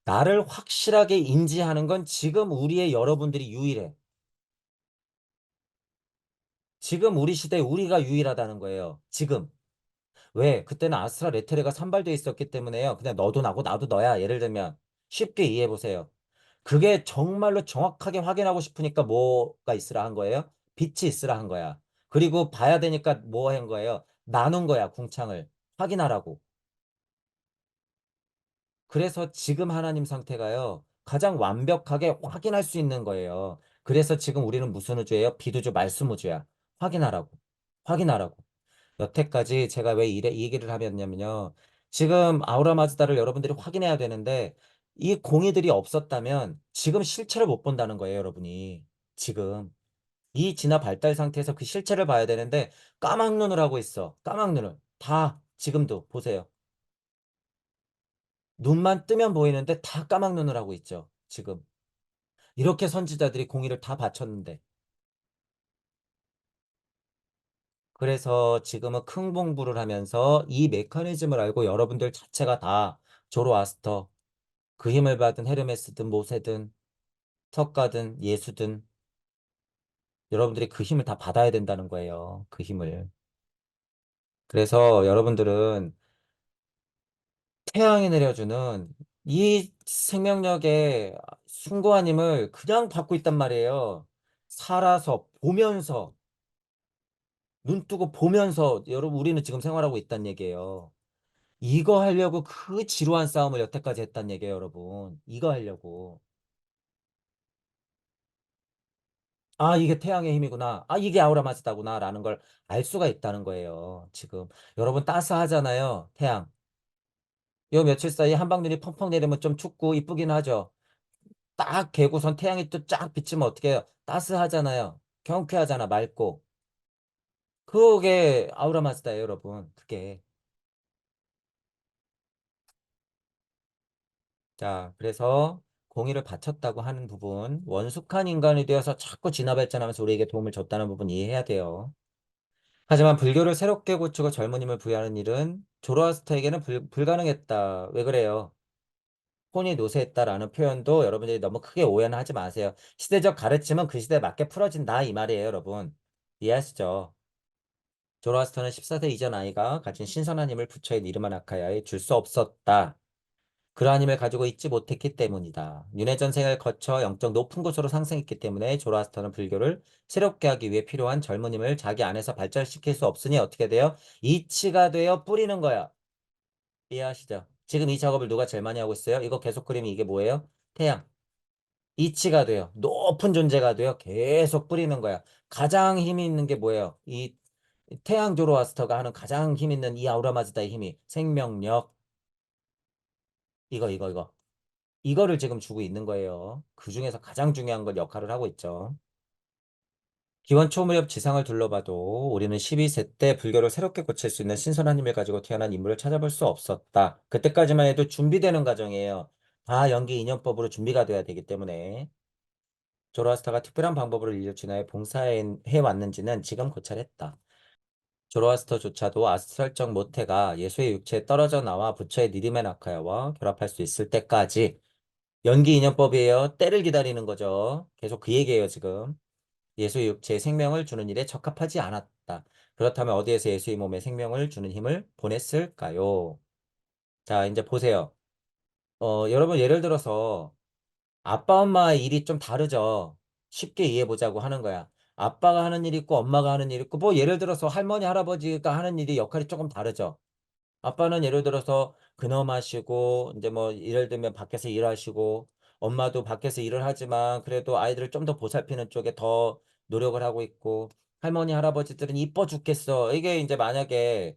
나를 확실하게 인지하는 건 지금 우리의 여러분들이 유일해. 지금 우리 시대에 우리가 유일하다는 거예요. 지금. 왜? 그때는 아스트라 레테레가 산발돼 있었기 때문에요. 그냥 너도 나고 나도 너야. 예를 들면 쉽게 이해해 보세요. 그게 정말로 정확하게 확인하고 싶으니까 뭐가 있으라 한 거예요? 빛이 있으라 한 거야. 그리고 봐야 되니까 뭐 한 거예요? 나눈 거야, 궁창을. 확인하라고. 그래서 지금 하나님 상태가요. 가장 완벽하게 확인할 수 있는 거예요. 그래서 지금 우리는 무슨 우주예요? 비두주 말씀 우주야. 확인하라고. 확인하라고. 여태까지 제가 왜 이 얘기를 하였냐면요. 지금 아우라 마즈다를 여러분들이 확인해야 되는데 이 공이들이 없었다면 지금 실체를 못 본다는 거예요, 여러분이. 지금. 이 진화 발달 상태에서 그 실체를 봐야 되는데 까막눈을 하고 있어. 까막눈을. 다 지금도 보세요. 눈만 뜨면 보이는데 다 까막눈을 하고 있죠. 지금. 이렇게 선지자들이 공의를 다 바쳤는데. 그래서 지금은 큰 공부를 하면서 이 메커니즘을 알고 여러분들 자체가 다 조로아스터, 그 힘을 받은 헤르메스든 모세든 석가든 예수든 여러분들이 그 힘을 다 받아야 된다는 거예요. 그 힘을. 그래서 여러분들은 태양이 내려주는 이 생명력의 숭고한 힘을 그냥 받고 있단 말이에요. 살아서 보면서 눈 뜨고 보면서 여러분 우리는 지금 생활하고 있단 얘기예요. 이거 하려고 그 지루한 싸움을 여태까지 했단 얘기예요, 여러분. 이거 하려고. 아, 이게 태양의 힘이구나. 아, 이게 아우라 마즈다구나. 라는 걸 알 수가 있다는 거예요. 지금. 여러분 따스하잖아요. 태양. 요 며칠 사이에 한방눈이 펑펑 내리면 좀 춥고 이쁘긴 하죠. 딱 개고선 태양이 또 쫙 비치면 어떻게 해요? 따스하잖아요. 경쾌하잖아. 맑고. 그게 아우라 마즈다예요, 여러분. 그게. 자, 그래서 공의를 바쳤다고 하는 부분, 원숙한 인간이 되어서 자꾸 진화 발전하면서 우리에게 도움을 줬다는 부분 이해해야 돼요. 하지만 불교를 새롭게 고치고 젊은 힘을 부여하는 일은 조로아스터에게는 불가능했다. 왜 그래요? 혼이 노쇠했다라는 표현도 여러분들이 너무 크게 오해는 하지 마세요. 시대적 가르침은 그 시대에 맞게 풀어진다 이 말이에요, 여러분. 이해하시죠? 조로아스터는 14세 이전 아이가 가진 신선한 힘을 부처의 니르만 아카야에 줄 수 없었다. 그러한 힘을 가지고 있지 못했기 때문이다. 윤회 전생을 거쳐 영적 높은 곳으로 상승했기 때문에 조로아스터는 불교를 새롭게 하기 위해 필요한 젊은 힘을 자기 안에서 발전시킬 수 없으니 어떻게 돼요? 이치가 되어 뿌리는 거야. 이해하시죠? 지금 이 작업을 누가 제일 많이 하고 있어요? 이거 계속 그리면 이게 뭐예요? 태양. 이치가 돼요. 높은 존재가 돼요. 계속 뿌리는 거야. 가장 힘이 있는 게 뭐예요? 이 태양 조로아스터가 하는 가장 힘 있는 이 아우라마즈다의 힘이 생명력. 이거. 이거를 지금 주고 있는 거예요. 그 중에서 가장 중요한 걸 역할을 하고 있죠. 기원 초무렵 지상을 둘러봐도 우리는 12세 때 불교를 새롭게 고칠 수 있는 신선한 힘을 가지고 태어난 인물을 찾아볼 수 없었다. 그때까지만 해도 준비되는 과정이에요. 다 연기 인연법으로 준비가 돼야 되기 때문에 조로아스터가 특별한 방법으로 인류 진화에 봉사해 왔는지는 지금 고찰했다. 조로아스터조차도 아스트랄적 모태가 예수의 육체에 떨어져 나와 부처의 니르메나카야와 결합할 수 있을 때까지 연기 인연법이에요. 때를 기다리는 거죠. 계속 그 얘기예요, 지금. 예수의 육체에 생명을 주는 일에 적합하지 않았다. 그렇다면 어디에서 예수의 몸에 생명을 주는 힘을 보냈을까요? 자, 이제 보세요. 여러분 예를 들어서 아빠, 엄마의 일이 좀 다르죠. 쉽게 이해해 보자고 하는 거야. 아빠가 하는 일이 있고 엄마가 하는 일이 있고 뭐 예를 들어서 할머니, 할아버지가 하는 일이 역할이 조금 다르죠. 아빠는 예를 들어서 근엄하시고 이제 뭐 예를 들면 밖에서 일하시고 엄마도 밖에서 일을 하지만 그래도 아이들을 좀 더 보살피는 쪽에 더 노력을 하고 있고 할머니, 할아버지들은 이뻐 죽겠어. 이게 이제 만약에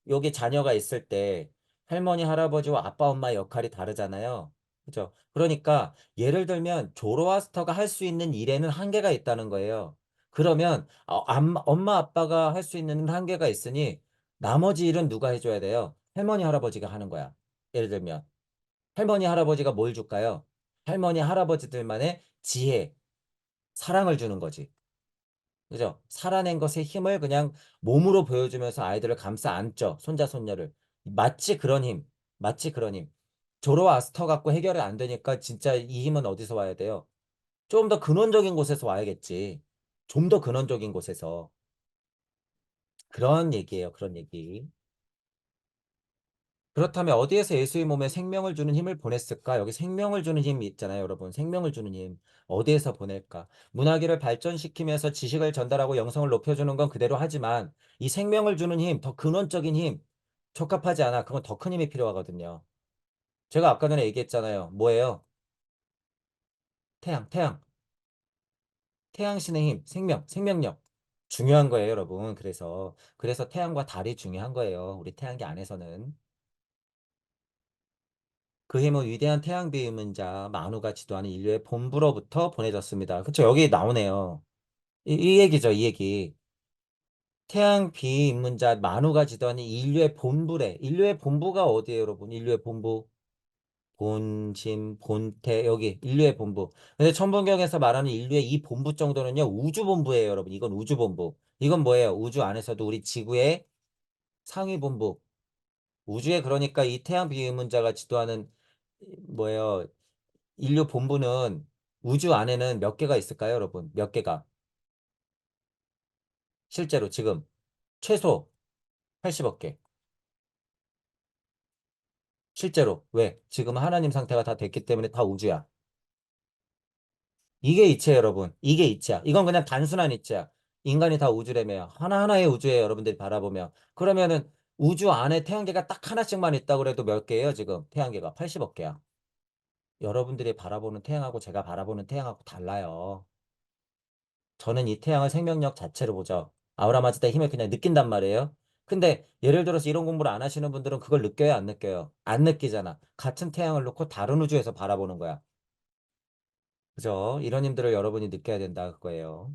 여기 자녀가 있을 때 할머니, 할아버지와 아빠, 엄마 역할이 다르잖아요. 그죠? 그러니까 예를 들면 조로아스터가 할 수 있는 일에는 한계가 있다는 거예요. 그러면 엄마, 아빠가 할 수 있는 한계가 있으니 나머지 일은 누가 해줘야 돼요? 할머니, 할아버지가 하는 거야. 예를 들면 할머니, 할아버지가 뭘 줄까요? 할머니, 할아버지들만의 지혜, 사랑을 주는 거지. 그죠? 살아낸 것의 힘을 그냥 몸으로 보여주면서 아이들을 감싸 안죠. 손자, 손녀를. 마치 그런 힘. 마치 그런 힘. 조로아스터 갖고 해결이 안 되니까 진짜 이 힘은 어디서 와야 돼요? 좀 더 근원적인 곳에서 와야겠지. 좀 더 근원적인 곳에서. 그런 얘기예요. 그런 얘기. 그렇다면 어디에서 예수의 몸에 생명을 주는 힘을 보냈을까? 여기 생명을 주는 힘이 있잖아요, 여러분. 생명을 주는 힘. 어디에서 보낼까? 문화기를 발전시키면서 지식을 전달하고 영성을 높여주는 건 그대로 하지만 이 생명을 주는 힘, 더 근원적인 힘, 적합하지 않아. 그건 더 큰 힘이 필요하거든요. 제가 아까 전에 얘기했잖아요. 뭐예요? 태양, 태양. 태양신의 힘, 생명, 생명력. 중요한 거예요, 여러분. 그래서 태양과 달이 중요한 거예요. 우리 태양계 안에서는. 그 힘은 위대한 태양 비유문자 마누가 지도하는 인류의 본부로부터 보내졌습니다. 그쵸? 여기 나오네요. 이 얘기죠, 이 얘기. 태양 비인문자 마누가 지도하는 인류의 본부래. 인류의 본부가 어디예요, 여러분? 인류의 본부. 본심, 본태, 여기 인류의 본부. 근데 천문경에서 말하는 인류의 이 본부 정도는요, 우주 본부예요, 여러분. 이건 우주 본부. 이건 뭐예요? 우주 안에서도 우리 지구의 상위 본부. 우주에 그러니까 이 태양 비인문자가 지도하는 뭐예요? 인류 본부는 우주 안에는 몇 개가 있을까요, 여러분? 몇 개가? 실제로 지금 최소 80억 개. 실제로. 왜? 지금 하나님 상태가 다 됐기 때문에 다 우주야. 이게 이치예요, 여러분. 이게 이치야. 이건 그냥 단순한 이치야. 인간이 다 우주라며요. 하나하나의 우주에 여러분들이 바라보면. 그러면은 우주 안에 태양계가 딱 하나씩만 있다고 그래도 몇 개예요, 지금? 태양계가 80억 개야. 여러분들이 바라보는 태양하고 제가 바라보는 태양하고 달라요. 저는 이 태양을 생명력 자체로 보죠. 아우라마즈다의 힘을 그냥 느낀단 말이에요. 근데 예를 들어서 이런 공부를 안 하시는 분들은 그걸 느껴요, 안 느껴요? 안 느끼잖아. 같은 태양을 놓고 다른 우주에서 바라보는 거야. 그죠? 이런 힘들을 여러분이 느껴야 된다 그거예요.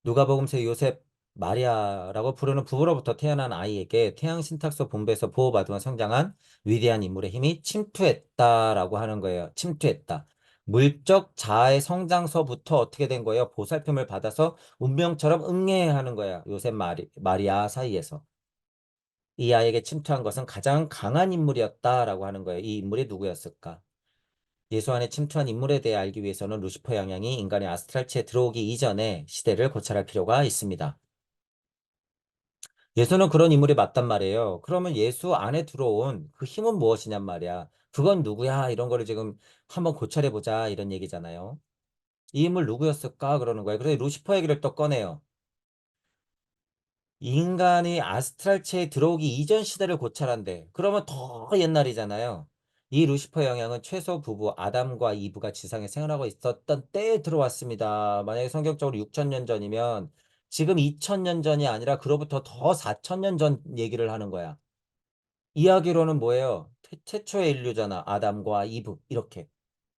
누가복음서 요셉, 마리아라고 부르는 부부로부터 태어난 아이에게 태양 신탁소 본부에서 보호받으며 성장한 위대한 인물의 힘이 침투했다라고 하는 거예요. 침투했다. 물적 자아의 성장서부터 어떻게 된 거예요? 보살핌을 받아서 운명처럼 응애하는 거야. 요셉 마리아 사이에서. 이 아이에게 침투한 것은 가장 강한 인물이었다라고 하는 거예요. 이 인물이 누구였을까? 예수 안에 침투한 인물에 대해 알기 위해서는 루시퍼 영향이 인간의 아스트랄치에 들어오기 이전에 시대를 고찰할 필요가 있습니다. 예수는 그런 인물이 맞단 말이에요. 그러면 예수 안에 들어온 그 힘은 무엇이냔 말이야. 그건 누구야? 이런 거를 지금 한번 고찰해보자. 이런 얘기잖아요. 이 인물 누구였을까? 그러는 거예요. 그래서 루시퍼 얘기를 또 꺼내요. 인간이 아스트랄체에 들어오기 이전 시대를 고찰한대. 그러면 더 옛날이잖아요. 이 루시퍼 영향은 최소 부부 아담과 이브가 지상에 생활하고 있었던 때에 들어왔습니다. 만약에 성경적으로 6천년 전이면 지금 2000년 전이 아니라 그로부터 더 4000년 전 얘기를 하는 거야. 이야기로는 뭐예요? 최초의 인류잖아. 아담과 이브 이렇게.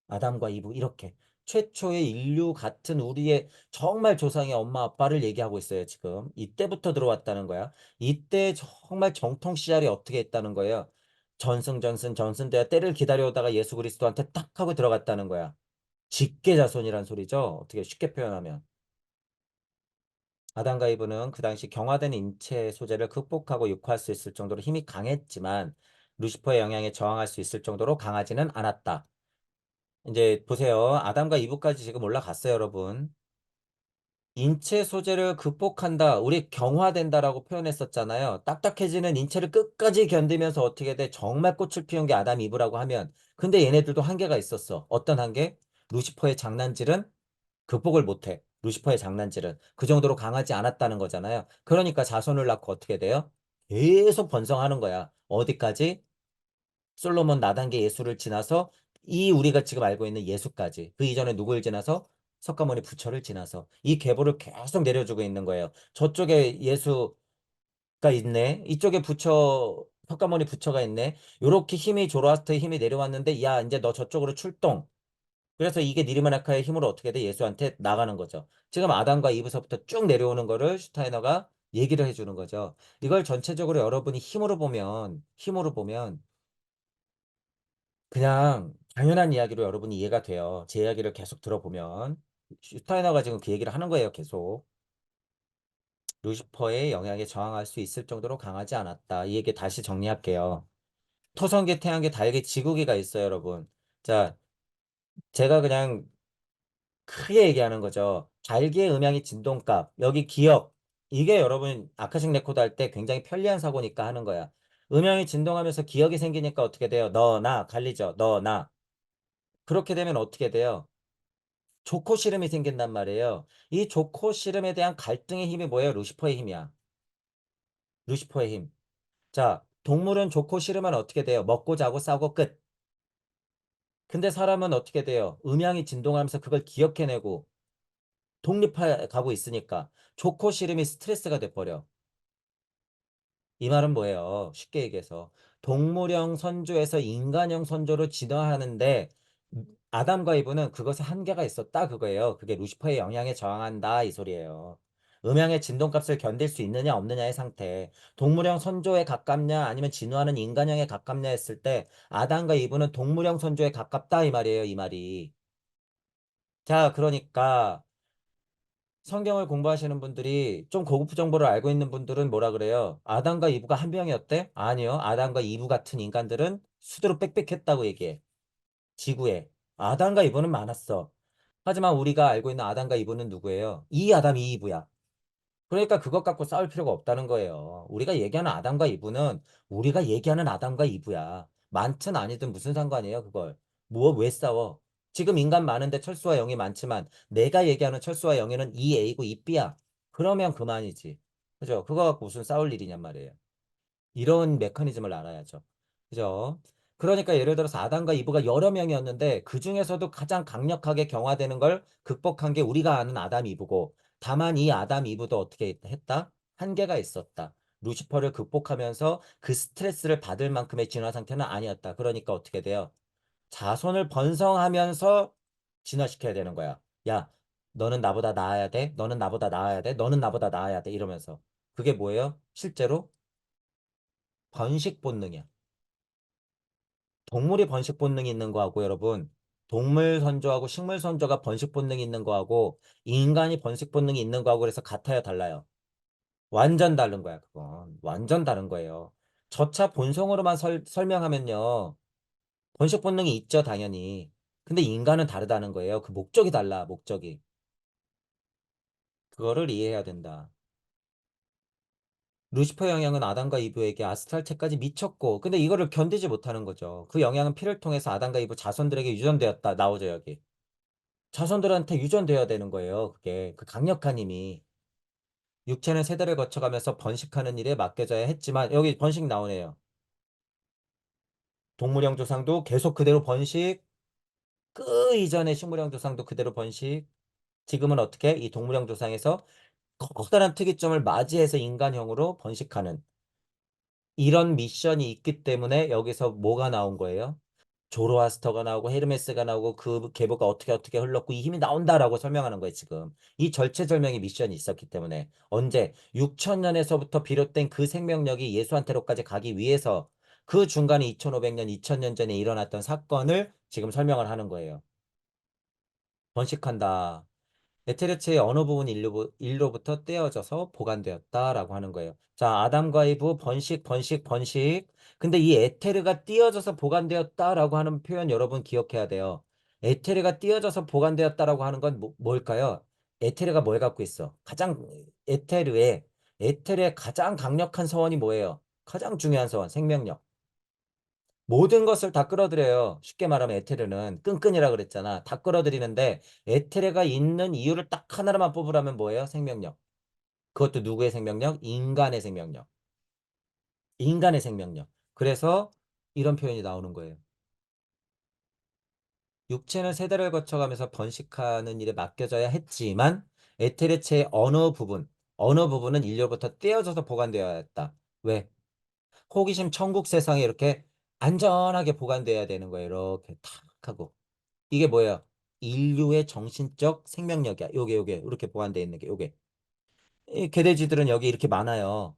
아담과 이브 이렇게. 최초의 인류 같은 우리의 정말 조상의 엄마 아빠를 얘기하고 있어요, 지금. 이때부터 들어왔다는 거야. 이때 정말 정통 씨알이 어떻게 했다는 거예요. 전승대가 때를 기다려오다가 예수 그리스도한테 딱 하고 들어갔다는 거야. 직계자손이란 소리죠. 어떻게 쉽게 표현하면. 아담과 이브는 그 당시 경화된 인체 소재를 극복하고 육화할 수 있을 정도로 힘이 강했지만 루시퍼의 영향에 저항할 수 있을 정도로 강하지는 않았다. 이제 보세요. 아담과 이브까지 지금 올라갔어요, 여러분. 인체 소재를 극복한다. 우리 경화된다라고 표현했었잖아요. 딱딱해지는 인체를 끝까지 견디면서 어떻게 돼? 정말 꽃을 피운 게 아담 이브라고 하면. 근데 얘네들도 한계가 있었어. 어떤 한계? 루시퍼의 장난질은 극복을 못해. 루시퍼의 장난질은. 그 정도로 강하지 않았다는 거잖아요. 그러니까 자손을 낳고 어떻게 돼요? 계속 번성하는 거야. 어디까지? 솔로몬 나단계 예수를 지나서 이 우리가 지금 알고 있는 예수까지 그 이전에 누구를 지나서 석가모니 부처를 지나서 이 계보를 계속 내려주고 있는 거예요. 저쪽에 예수가 있네. 이쪽에 부처 석가모니 부처가 있네. 요렇게 힘이 조로아스터의 힘이 내려왔는데 야 이제 너 저쪽으로 출동. 그래서 이게 니르마나카의 힘으로 어떻게 돼? 예수한테 나가는 거죠. 지금 아담과 이브서부터 쭉 내려오는 거를 슈타이너가 얘기를 해주는 거죠. 이걸 전체적으로 여러분이 힘으로 보면 그냥 당연한 이야기로 여러분이 이해가 돼요. 제 이야기를 계속 들어보면 슈타이너가 지금 그 얘기를 하는 거예요. 계속 루시퍼의 영향에 저항할 수 있을 정도로 강하지 않았다. 이 얘기 다시 정리할게요. 토성계, 태양계, 달계, 지구계가 있어요, 여러분. 자, 제가 그냥 크게 얘기하는 거죠. 달기의 음향의 진동값, 여기 기억. 이게 여러분 아카식 레코드 할 때 굉장히 편리한 사고니까 하는 거야. 음향이 진동하면서 기억이 생기니까 어떻게 돼요? 너, 나, 갈리죠. 너, 나. 그렇게 되면 어떻게 돼요? 조코 씨름이 생긴단 말이에요. 이 조코 씨름에 대한 갈등의 힘이 뭐예요? 루시퍼의 힘이야. 루시퍼의 힘. 자, 동물은 좋고 싫으면 어떻게 돼요? 먹고 자고 싸우고 끝. 근데 사람은 어떻게 돼요? 음향이 진동하면서 그걸 기억해내고 독립해 가고 있으니까 좋고 싫음이 스트레스가 돼버려. 이 말은 뭐예요? 쉽게 얘기해서 동물형 선조에서 인간형 선조로 진화하는데 아담과 이브는 그것에 한계가 있었다 그거예요. 그게 루시퍼의 영향에 저항한다 이 소리예요. 음향의 진동값을 견딜 수 있느냐 없느냐의 상태. 동물형 선조에 가깝냐 아니면 진화하는 인간형에 가깝냐 했을 때 아담과 이브는 동물형 선조에 가깝다 이 말이에요. 이 말이. 자, 그러니까 성경을 공부하시는 분들이 좀 고급 정보를 알고 있는 분들은 뭐라 그래요? 아담과 이브가 한 명이었대? 아니요. 아담과 이브 같은 인간들은 수두로 빽빽했다고 얘기해. 지구에. 아담과 이브는 많았어. 하지만 우리가 알고 있는 아담과 이브는 누구예요? 이 아담, 이 이브야. 그러니까 그것 갖고 싸울 필요가 없다는 거예요. 우리가 얘기하는 아담과 이브는 우리가 얘기하는 아담과 이브야. 많든 아니든 무슨 상관이에요, 그걸. 뭐, 왜 싸워? 지금 인간 많은데 철수와 영이 많지만 내가 얘기하는 철수와 영이는 이 A고 이 B야. 그러면 그만이지. 그죠? 그거 갖고 무슨 싸울 일이냔 말이에요. 이런 메커니즘을 알아야죠. 그죠? 그러니까 예를 들어서 아담과 이브가 여러 명이었는데 그 중에서도 가장 강력하게 경화되는 걸 극복한 게 우리가 아는 아담 이브고 다만 이 아담 이브도 어떻게 했다? 한계가 있었다. 루시퍼를 극복하면서 그 스트레스를 받을 만큼의 진화 상태는 아니었다. 그러니까 어떻게 돼요? 자손을 번성하면서 진화시켜야 되는 거야. 야, 너는 나보다 나아야 돼. 너는 나보다 나아야 돼. 너는 나보다 나아야 돼. 이러면서. 그게 뭐예요? 실제로 번식 본능이야. 동물이 번식 본능이 있는 거하고 여러분 동물 선조하고 식물 선조가 번식 본능이 있는 거하고 인간이 번식 본능이 있는 거하고 그래서 같아요 달라요? 완전 다른 거야 그건. 완전 다른 거예요. 저차 본성으로만 설명하면요. 번식 본능이 있죠 당연히. 근데 인간은 다르다는 거예요. 그 목적이 달라 목적이. 그거를 이해해야 된다. 루시퍼 영향은 아담과 이브에게 아스트랄체까지 미쳤고 근데 이거를 견디지 못하는 거죠. 그 영향은 피를 통해서 아담과 이브 자손들에게 유전되었다. 나오죠 여기. 자손들한테 유전돼야 되는 거예요. 그게 그 강력한 힘이 육체는 세대를 거쳐가면서 번식하는 일에 맡겨져야 했지만 여기 번식 나오네요. 동물형 조상도 계속 그대로 번식, 그 이전의 식물형 조상도 그대로 번식. 지금은 어떻게 이 동물형 조상에서 커다란 특이점을 맞이해서 인간형으로 번식하는 이런 미션이 있기 때문에 여기서 뭐가 나온 거예요? 조로아스터가 나오고 헤르메스가 나오고 그 계보가 어떻게 흘렀고 이 힘이 나온다라고 설명하는 거예요, 지금. 이 절체절명의 미션이 있었기 때문에. 언제? 6천년에서부터 비롯된 그 생명력이 예수한테로까지 가기 위해서 그 중간에 2500년, 2000년 전에 일어났던 사건을 지금 설명을 하는 거예요. 번식한다. 에테르체의 어느 부분 일로부터 떼어져서 보관되었다라고 하는 거예요. 자, 아담과 이브 번식, 번식, 번식. 근데 이 에테르가 띄어져서 보관되었다라고 하는 표현 여러분 기억해야 돼요. 에테르가 띄어져서 보관되었다라고 하는 건 뭘까요? 에테르가 뭘 갖고 있어? 에테르의 가장 강력한 서원이 뭐예요? 가장 중요한 서원, 생명력. 모든 것을 다 끌어들여요. 쉽게 말하면 에테르는 끈끈이라 그랬잖아. 다 끌어들이는데 에테르가 있는 이유를 딱 하나로만 뽑으라면 뭐예요? 생명력. 그것도 누구의 생명력? 인간의 생명력. 인간의 생명력. 그래서 이런 표현이 나오는 거예요. 육체는 세대를 거쳐가면서 번식하는 일에 맡겨져야 했지만 에테르체의 어느 부분은 인류로부터 떼어져서 보관되어야 했다. 왜? 호기심 천국 세상에 이렇게 안전하게 보관돼야 되는 거예요. 이렇게 탁 하고. 이게 뭐예요? 인류의 정신적 생명력이야. 요게 이렇게 보관되어 있는 게 요게. 이 개돼지들은 여기 이렇게 많아요.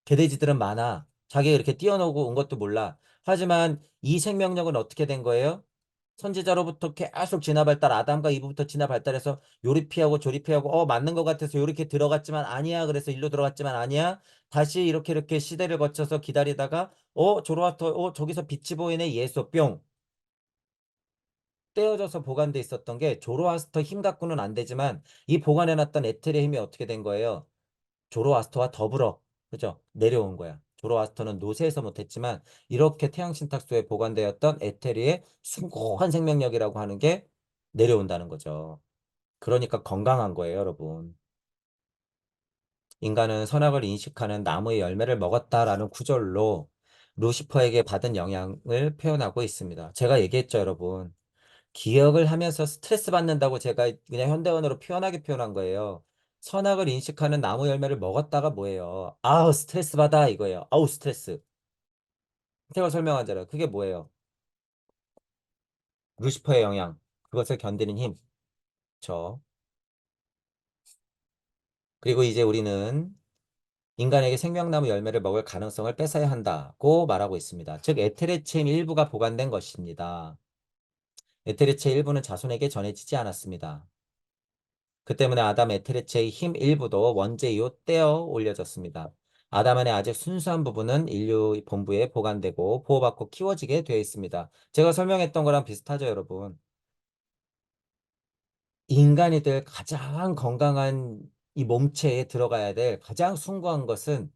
개돼지들은 많아. 자기가 이렇게 뛰어노고 온 것도 몰라. 하지만 이 생명력은 어떻게 된 거예요? 선지자로부터 계속 진화 발달, 아담과 이브부터 진화 발달해서 요리 피하고 조리 피하고, 맞는 것 같아서 요렇게 들어갔지만 아니야. 그래서 일로 들어갔지만 아니야. 다시 이렇게 시대를 거쳐서 기다리다가, 조로아터, 저기서 빛이 보이네. 예수 뿅. 떼어져서 보관돼 있었던 게 조로아스터 힘 갖고는 안 되지만 이 보관해놨던 에텔의 힘이 어떻게 된 거예요? 조로아스터와 더불어 그죠? 내려온 거야. 조로아스터는 노쇠해서 못했지만 이렇게 태양 신탁소에 보관되었던 에테리의 숭고한 생명력이라고 하는 게 내려온다는 거죠. 그러니까 건강한 거예요, 여러분. 인간은 선악을 인식하는 나무의 열매를 먹었다라는 구절로 루시퍼에게 받은 영향을 표현하고 있습니다. 제가 얘기했죠, 여러분. 기억을 하면서 스트레스 받는다고 제가 그냥 현대언어로 표현하게 표현한 거예요. 선악을 인식하는 나무 열매를 먹었다가 뭐예요? 아우, 스트레스 받아, 이거예요. 아우, 스트레스. 제가 설명하잖아요. 그게 뭐예요? 루시퍼의 영향. 그것을 견디는 힘. 저. 그리고 이제 우리는 인간에게 생명나무 열매를 먹을 가능성을 뺏어야 한다고 말하고 있습니다. 즉, 에테르체인 일부가 보관된 것입니다. 에테르체 일부는 자손에게 전해지지 않았습니다. 그 때문에 아담 에테르체의 힘 일부도 원죄 이후 떼어 올려졌습니다. 아담 안에 아직 순수한 부분은 인류 본부에 보관되고 보호받고 키워지게 되어 있습니다. 제가 설명했던 거랑 비슷하죠, 여러분. 인간이들 가장 건강한 이 몸체에 들어가야 될 가장 숭고한 것은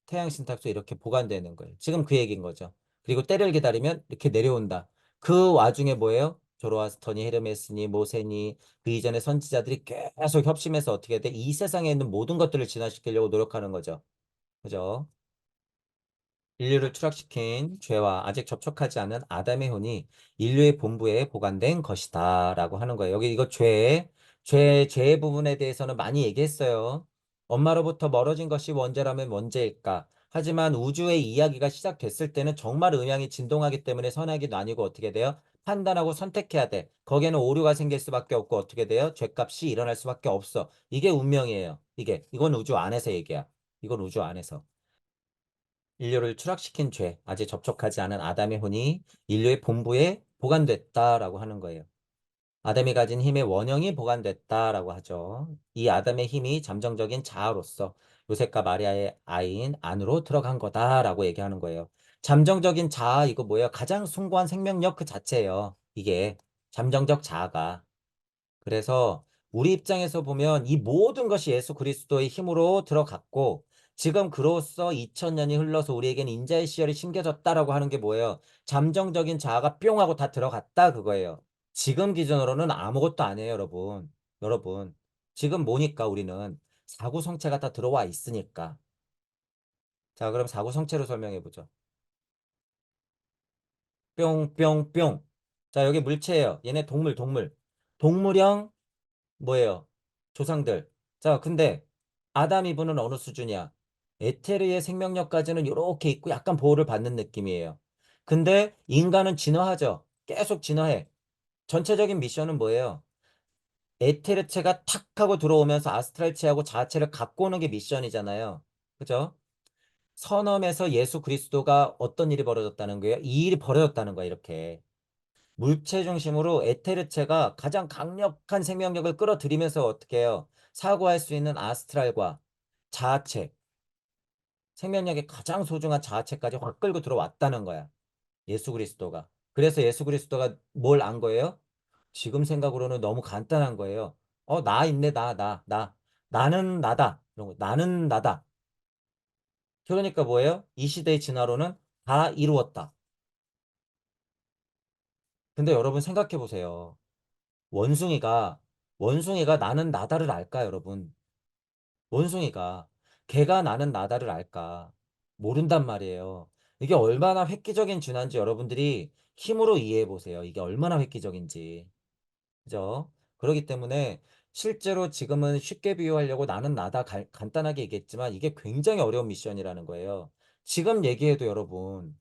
태양 신탁소에 이렇게 보관되는 거예요. 지금 그 얘기인 거죠. 그리고 때를 기다리면 이렇게 내려온다. 그 와중에 뭐예요? 조로아스터니, 헤르메스니, 모세니, 그 이전의 선지자들이 계속 협심해서 어떻게 돼? 이 세상에 있는 모든 것들을 진화시키려고 노력하는 거죠. 그죠? 인류를 추락시킨 죄와 아직 접촉하지 않은 아담의 혼이 인류의 본부에 보관된 것이다. 라고 하는 거예요. 여기 이거 죄의 부분에 대해서는 많이 얘기했어요. 엄마로부터 멀어진 것이 원죄라면 원죄일까? 하지만 우주의 이야기가 시작됐을 때는 정말 음양이 진동하기 때문에 선악이 나뉘고 어떻게 돼요? 판단하고 선택해야 돼. 거기에는 오류가 생길 수밖에 없고 어떻게 돼요? 죄값이 일어날 수밖에 없어. 이게 운명이에요. 이건 우주 안에서 얘기야. 이건 우주 안에서. 인류를 추락시킨 죄, 아직 접촉하지 않은 아담의 혼이 인류의 본부에 보관됐다라고 하는 거예요. 아담이 가진 힘의 원형이 보관됐다라고 하죠. 이 아담의 힘이 잠정적인 자아로서 요셉과 마리아의 아이인 안으로 들어간 거다라고 얘기하는 거예요. 잠정적인 자아, 이거 뭐예요? 가장 숭고한 생명력 그 자체예요. 이게 잠정적 자아가. 그래서 우리 입장에서 보면 이 모든 것이 예수 그리스도의 힘으로 들어갔고 지금 그로써 2000년이 흘러서 우리에겐 인자의 씨열이 심겨졌다라고 하는 게 뭐예요? 잠정적인 자아가 뿅 하고 다 들어갔다 그거예요. 지금 기준으로는 아무것도 아니에요, 여러분. 여러분, 지금 뭐니까 우리는 사구성체가 다 들어와 있으니까. 자, 그럼 사구성체로 설명해 보죠. 뿅뿅뿅. 자, 여기 물체예요. 얘네 동물. 동물형 뭐예요? 조상들. 자, 근데 아담 이브는 어느 수준이야? 에테르의 생명력까지는 이렇게 있고 약간 보호를 받는 느낌이에요. 근데 인간은 진화하죠. 계속 진화해. 전체적인 미션은 뭐예요? 에테르체가 탁 하고 들어오면서 아스트랄체하고 자아체를 갖고 오는 게 미션이잖아요. 그죠? 선엄에서 예수 그리스도가 어떤 일이 벌어졌다는 거예요? 이 일이 벌어졌다는 거야, 이렇게. 물체 중심으로 에테르체가 가장 강력한 생명력을 끌어들이면서 어떻게 해요? 사고할 수 있는 아스트랄과 자아체, 생명력의 가장 소중한 자아체까지 확 끌고 들어왔다는 거야. 예수 그리스도가. 그래서 예수 그리스도가 뭘 안 거예요? 지금 생각으로는 너무 간단한 거예요. 나 있네, 나. 나는 나다. 이런 거. 나는 나다. 그러니까 뭐예요? 이 시대의 진화로는 다 이루었다. 근데 여러분 생각해 보세요. 원숭이가 원숭이가 나는 나다를 알까, 여러분? 원숭이가 개가 나는 나다를 알까? 모른단 말이에요. 이게 얼마나 획기적인 진화인지 여러분들이 힘으로 이해해 보세요. 이게 얼마나 획기적인지. 그죠? 그러기 때문에 실제로 지금은 쉽게 비유하려고 나는 나다 간단하게 얘기했지만 이게 굉장히 어려운 미션이라는 거예요. 지금 얘기해도 여러분,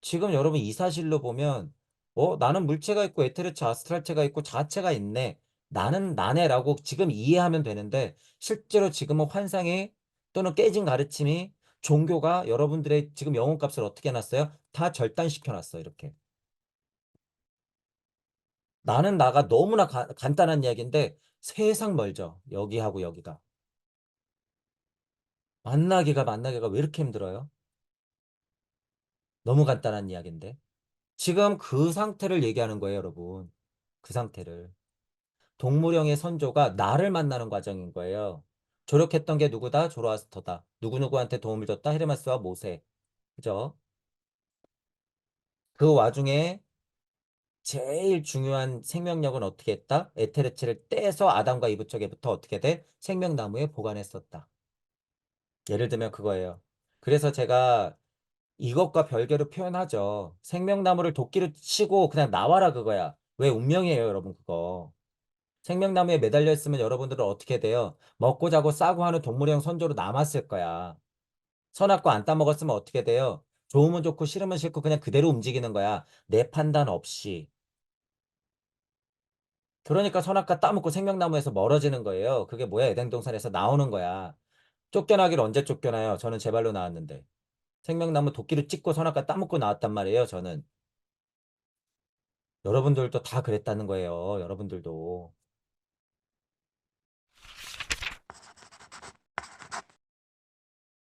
지금 여러분 이 사실로 보면, 나는 물체가 있고 에테르체 아스트랄체가 있고 자아체가 있네. 나는 나네라고 지금 이해하면 되는데, 실제로 지금은 환상이 또는 깨진 가르침이 종교가 여러분들의 지금 영혼값을 어떻게 해놨어요? 다 절단시켜놨어, 이렇게. 나는 나가 너무나 간단한 이야기인데 세상 멀죠. 여기하고 여기가. 만나기가 왜 이렇게 힘들어요? 너무 간단한 이야기인데. 지금 그 상태를 얘기하는 거예요, 여러분. 그 상태를. 동물형의 선조가 나를 만나는 과정인 거예요. 조력했던 게 누구다? 조로아스터다. 누구누구한테 도움을 줬다? 헤르메스와 모세. 그죠? 그 와중에 제일 중요한 생명력은 어떻게 했다? 에테르체를 떼서 아담과 이브 쪽에부터 어떻게 돼? 생명나무에 보관했었다. 예를 들면 그거예요. 그래서 제가 이것과 별개로 표현하죠. 생명나무를 도끼로 치고 그냥 나와라 그거야. 왜 운명이에요, 여러분 그거. 생명나무에 매달려 있으면 여러분들은 어떻게 돼요? 먹고 자고 싸고 하는 동물형 선조로 남았을 거야. 선악과 안 따먹었으면 어떻게 돼요? 좋으면 좋고 싫으면 싫고 그냥 그대로 움직이는 거야. 내 판단 없이. 그러니까 선악과 따먹고 생명나무에서 멀어지는 거예요. 그게 뭐야? 에덴 동산에서 나오는 거야. 쫓겨나기를 언제 쫓겨나요? 저는 제 발로 나왔는데. 생명나무 도끼를 찍고 선악과 따먹고 나왔단 말이에요, 저는. 여러분들도 다 그랬다는 거예요, 여러분들도.